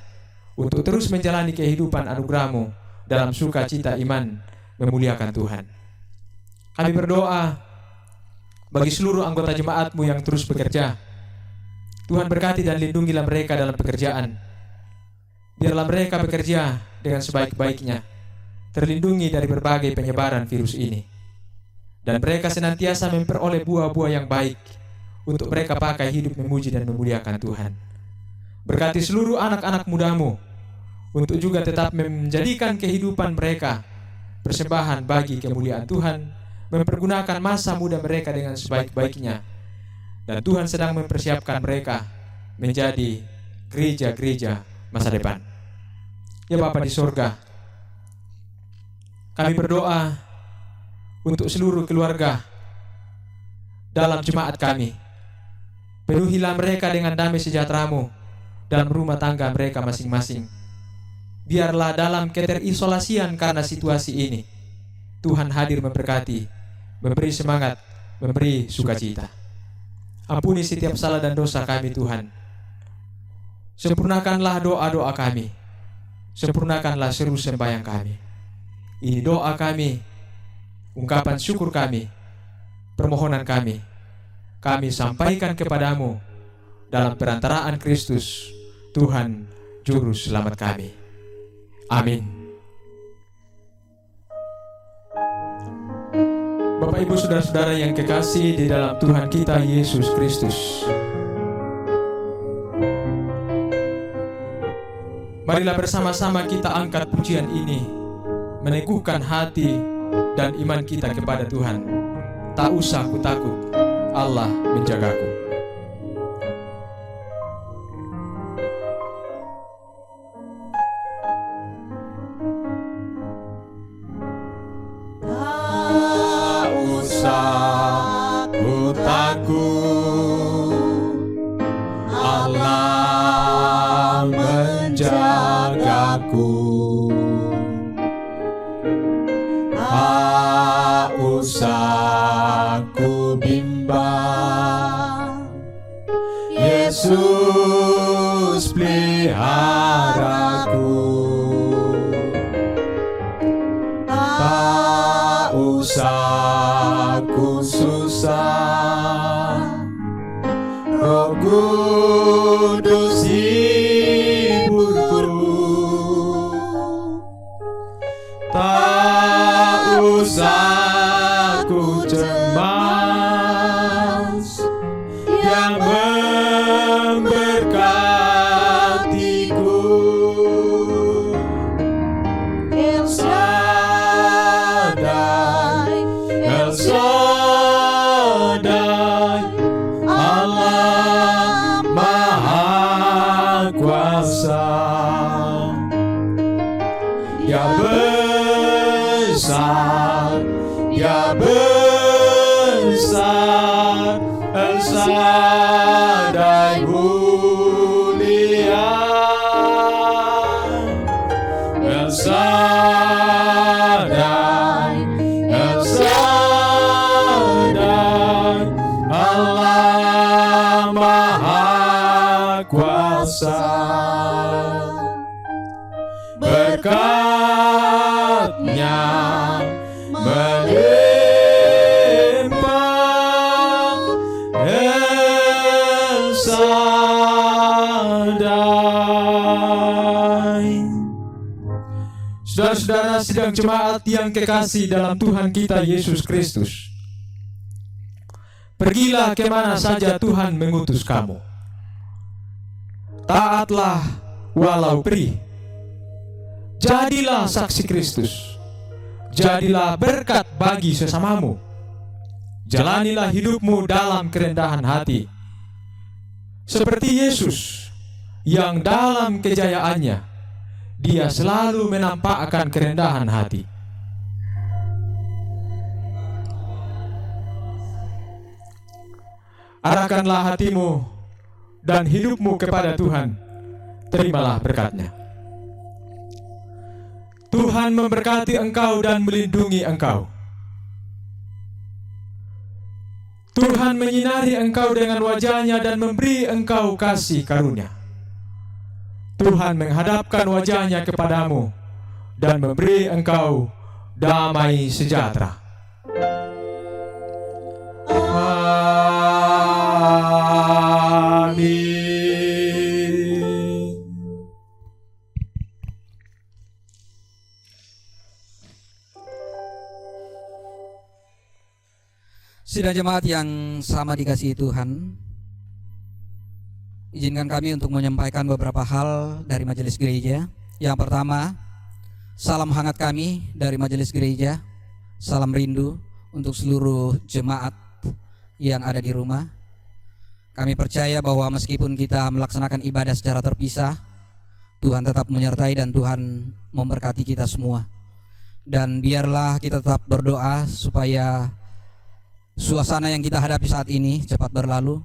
untuk terus menjalani kehidupan anugerah-Mu dalam sukacita iman memuliakan Tuhan. Kami berdoa bagi seluruh anggota jemaat-Mu yang terus bekerja. Tuhan, berkati dan lindungilah mereka dalam pekerjaan. Biarlah mereka bekerja dengan sebaik-baiknya, terlindungi dari berbagai penyebaran virus ini, dan mereka senantiasa memperoleh buah-buah yang baik untuk mereka pakai hidup memuji dan memuliakan Tuhan. Berkati seluruh anak-anak muda-Mu untuk juga tetap menjadikan kehidupan mereka persembahan bagi kemuliaan Tuhan, mempergunakan masa muda mereka dengan sebaik-baiknya. Dan Tuhan sedang mempersiapkan mereka menjadi gereja-gereja masa depan. Ya Bapa di sorga, kami berdoa untuk seluruh keluarga dalam jemaat kami. Penuhilah mereka dengan damai sejahtera-Mu dalam rumah tangga mereka masing-masing. Biarlah dalam keterisolasian karena situasi ini, Tuhan hadir memberkati, memberi semangat, memberi sukacita. Ampuni setiap salah dan dosa kami Tuhan. Sempurnakanlah doa-doa kami, sempurnakanlah seru sembahyang kami. Ini doa kami, ungkapan syukur kami, permohonan kami sampaikan kepadamu dalam perantaraan Kristus, Tuhan Juru Selamat kami. Amin. Bapak, Ibu, Saudara-saudara yang kekasih di dalam Tuhan kita Yesus Kristus, marilah bersama-sama kita angkat pujian ini, meneguhkan hati dan iman kita kepada Tuhan. Tak usah ku takut, Allah menjagaku. Allah menjagaku. Tak usah ku bimbang, Yesus peliharaku. Tak usah ku susah, Roh Kudus hiburku. Tak usah ku cemas, yang memberkatiku. El Shaddai, El Shaddai, Allah Maha Kuasa. Ya besar, ya besar, El Shaddai mulia. El Shaddai, El Shaddai, Allah Maha Kuasa. Berkat-Nya melimpah, El Shaddai. Saudara-saudara sidang jemaat yang kekasih dalam Tuhan kita Yesus Kristus, pergilah kemana saja Tuhan mengutus kamu. taatlah walau perih. Jadilah saksi Kristus. Jadilah berkat bagi sesamamu. Jalanilah hidupmu dalam kerendahan hati. Seperti Yesus yang dalam kejayaannya, dia selalu menampakkan kerendahan hati. Arahkanlah hatimu dan hidupmu kepada Tuhan. Terimalah berkat-Nya. Tuhan memberkati engkau dan melindungi engkau. Tuhan menyinari engkau dengan wajah-Nya dan memberi engkau kasih karunia. Tuhan menghadapkan wajah-Nya kepadamu dan memberi engkau damai sejahtera. Amin. Sidang jemaat yang sama dikasihi Tuhan, izinkan kami untuk menyampaikan beberapa hal dari majelis gereja. Yang pertama, salam hangat kami dari majelis gereja, salam rindu untuk seluruh jemaat yang ada di rumah. Kami percaya bahwa meskipun kita melaksanakan ibadah secara terpisah, Tuhan tetap menyertai dan Tuhan memberkati kita semua. Dan biarlah kita tetap berdoa supaya suasana yang kita hadapi saat ini cepat berlalu.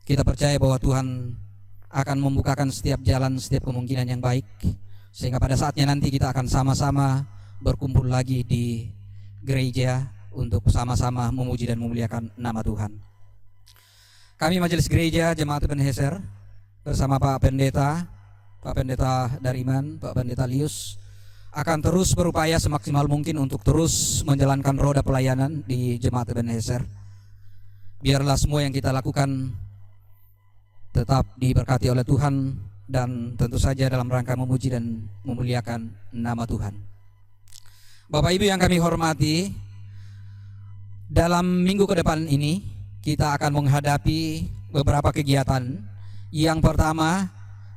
Kita percaya bahwa Tuhan akan membukakan setiap jalan, setiap kemungkinan yang baik, sehingga pada saatnya nanti kita akan sama-sama berkumpul lagi di gereja untuk sama-sama memuji dan memuliakan nama Tuhan. Kami Majelis Gereja Jemaat Ebenezer bersama Pak Pendeta Dariman, Pak Pendeta Lius, akan terus berupaya semaksimal mungkin untuk terus menjalankan roda pelayanan di Jemaat Ebenezer. Biarlah semua yang kita lakukan tetap diberkati oleh Tuhan, dan tentu saja dalam rangka memuji dan memuliakan nama Tuhan. Bapak Ibu yang kami hormati, dalam minggu ke depan ini kita akan menghadapi beberapa kegiatan. Yang pertama,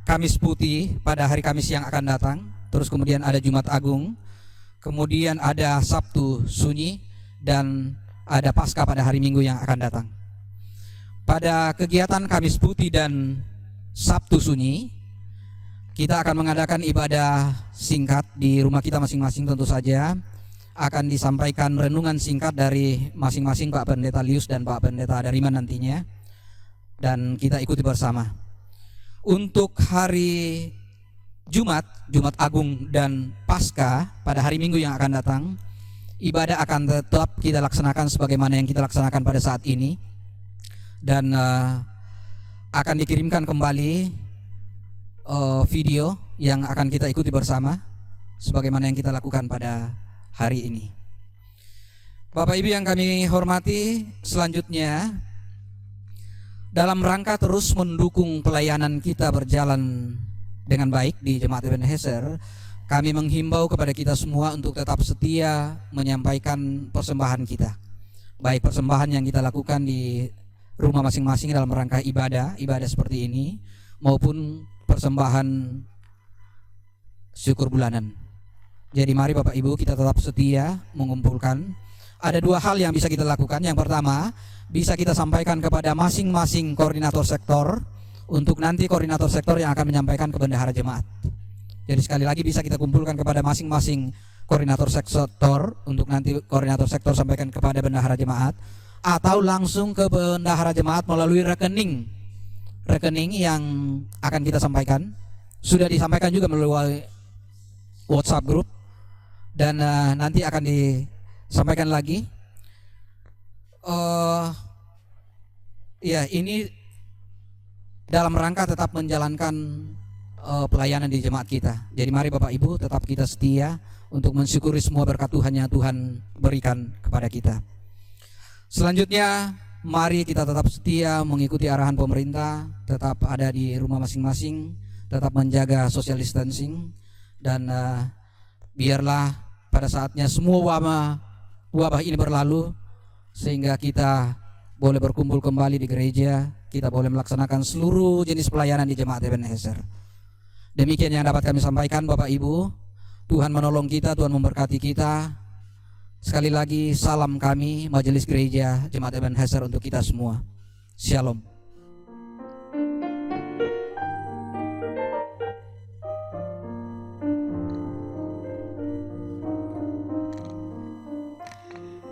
Kamis Putih pada hari Kamis yang akan datang. Terus kemudian ada Jumat Agung, kemudian ada Sabtu Sunyi, dan ada Paskah pada hari Minggu yang akan datang. Pada kegiatan Kamis Putih dan Sabtu Sunyi, kita akan mengadakan ibadah singkat di rumah kita masing-masing. Tentu saja akan disampaikan renungan singkat dari masing-masing Pak Pendeta Lius dan Pak Pendeta Dariman nantinya, dan kita ikuti bersama. Untuk hari Jumat Agung dan Paskah pada hari Minggu yang akan datang, ibadah akan tetap kita laksanakan sebagaimana yang kita laksanakan pada saat ini, dan akan dikirimkan kembali video yang akan kita ikuti bersama sebagaimana yang kita lakukan pada hari ini. Bapak Ibu yang kami hormati, selanjutnya dalam rangka terus mendukung pelayanan kita berjalan dengan baik di Jemaat Ebenezer, kami menghimbau kepada kita semua untuk tetap setia menyampaikan persembahan kita, baik persembahan yang kita lakukan di rumah masing-masing dalam rangka ibadah seperti ini, maupun persembahan syukur bulanan. Jadi mari Bapak Ibu kita tetap setia mengumpulkan. Ada dua hal yang bisa kita lakukan. Yang pertama, bisa kita sampaikan kepada masing-masing koordinator sektor, untuk nanti koordinator sektor yang akan menyampaikan ke bendahara jemaat. Jadi sekali lagi bisa kita kumpulkan kepada masing-masing koordinator sektor, untuk nanti koordinator sektor sampaikan kepada bendahara jemaat, atau langsung ke bendahara jemaat melalui rekening yang akan kita sampaikan. Sudah disampaikan juga melalui WhatsApp group, dan nanti akan disampaikan lagi. Ini dalam rangka tetap menjalankan pelayanan di jemaat kita. Jadi mari Bapak Ibu tetap kita setia untuk mensyukuri semua berkat Tuhan yang Tuhan berikan kepada kita. Selanjutnya mari kita tetap setia mengikuti arahan pemerintah, tetap ada di rumah masing-masing, tetap menjaga social distancing, dan biarlah pada saatnya semua wabah ini berlalu, sehingga kita boleh berkumpul kembali di gereja kita boleh melaksanakan seluruh jenis pelayanan di Jemaat Ebenezer. Demikian yang dapat kami sampaikan Bapak Ibu. Tuhan menolong kita, Tuhan memberkati kita. Sekali lagi salam kami Majelis Gereja Jemaat Ebenezer untuk kita semua. Shalom.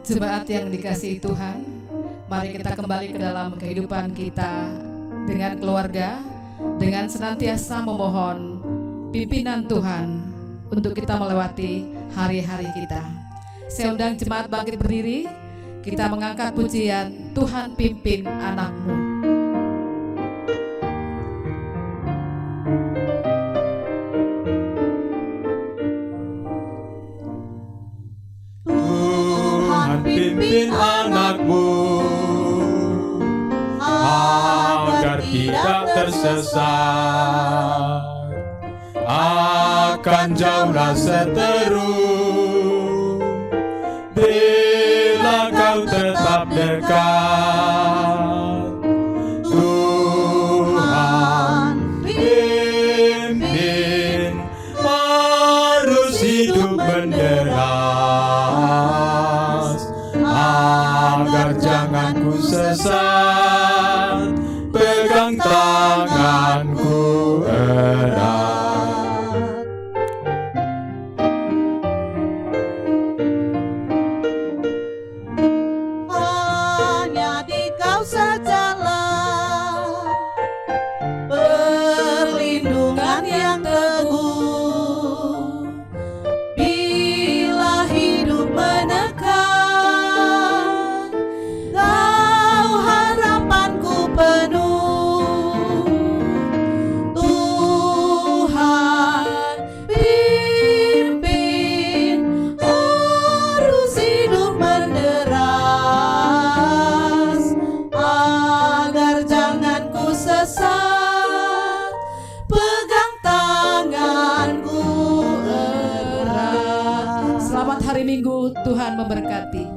Jemaat yang dikasihi Tuhan, mari kita kembali ke dalam kehidupan kita dengan keluarga, dengan senantiasa memohon pimpinan Tuhan untuk kita melewati hari-hari kita. Saya undang jemaat bangkit berdiri, kita mengangkat pujian Tuhan pimpin anakmu. Pimpin anakmu agar tidak tersesat akan jauhlah seteru bila kau tetap dekat. Tuhan pimpin harus hidup menderas agar jangan ku sesat, pegang tanganku erat. Hanya di Kau sajalah perlindungan yang teguh bila hidup menekan. Kau harapanku penuh. Tuhan pimpin harus hidup menderas agar jangan ku sesat, pegang tanganku erat. Selamat hari Minggu, Tuhan memberkati.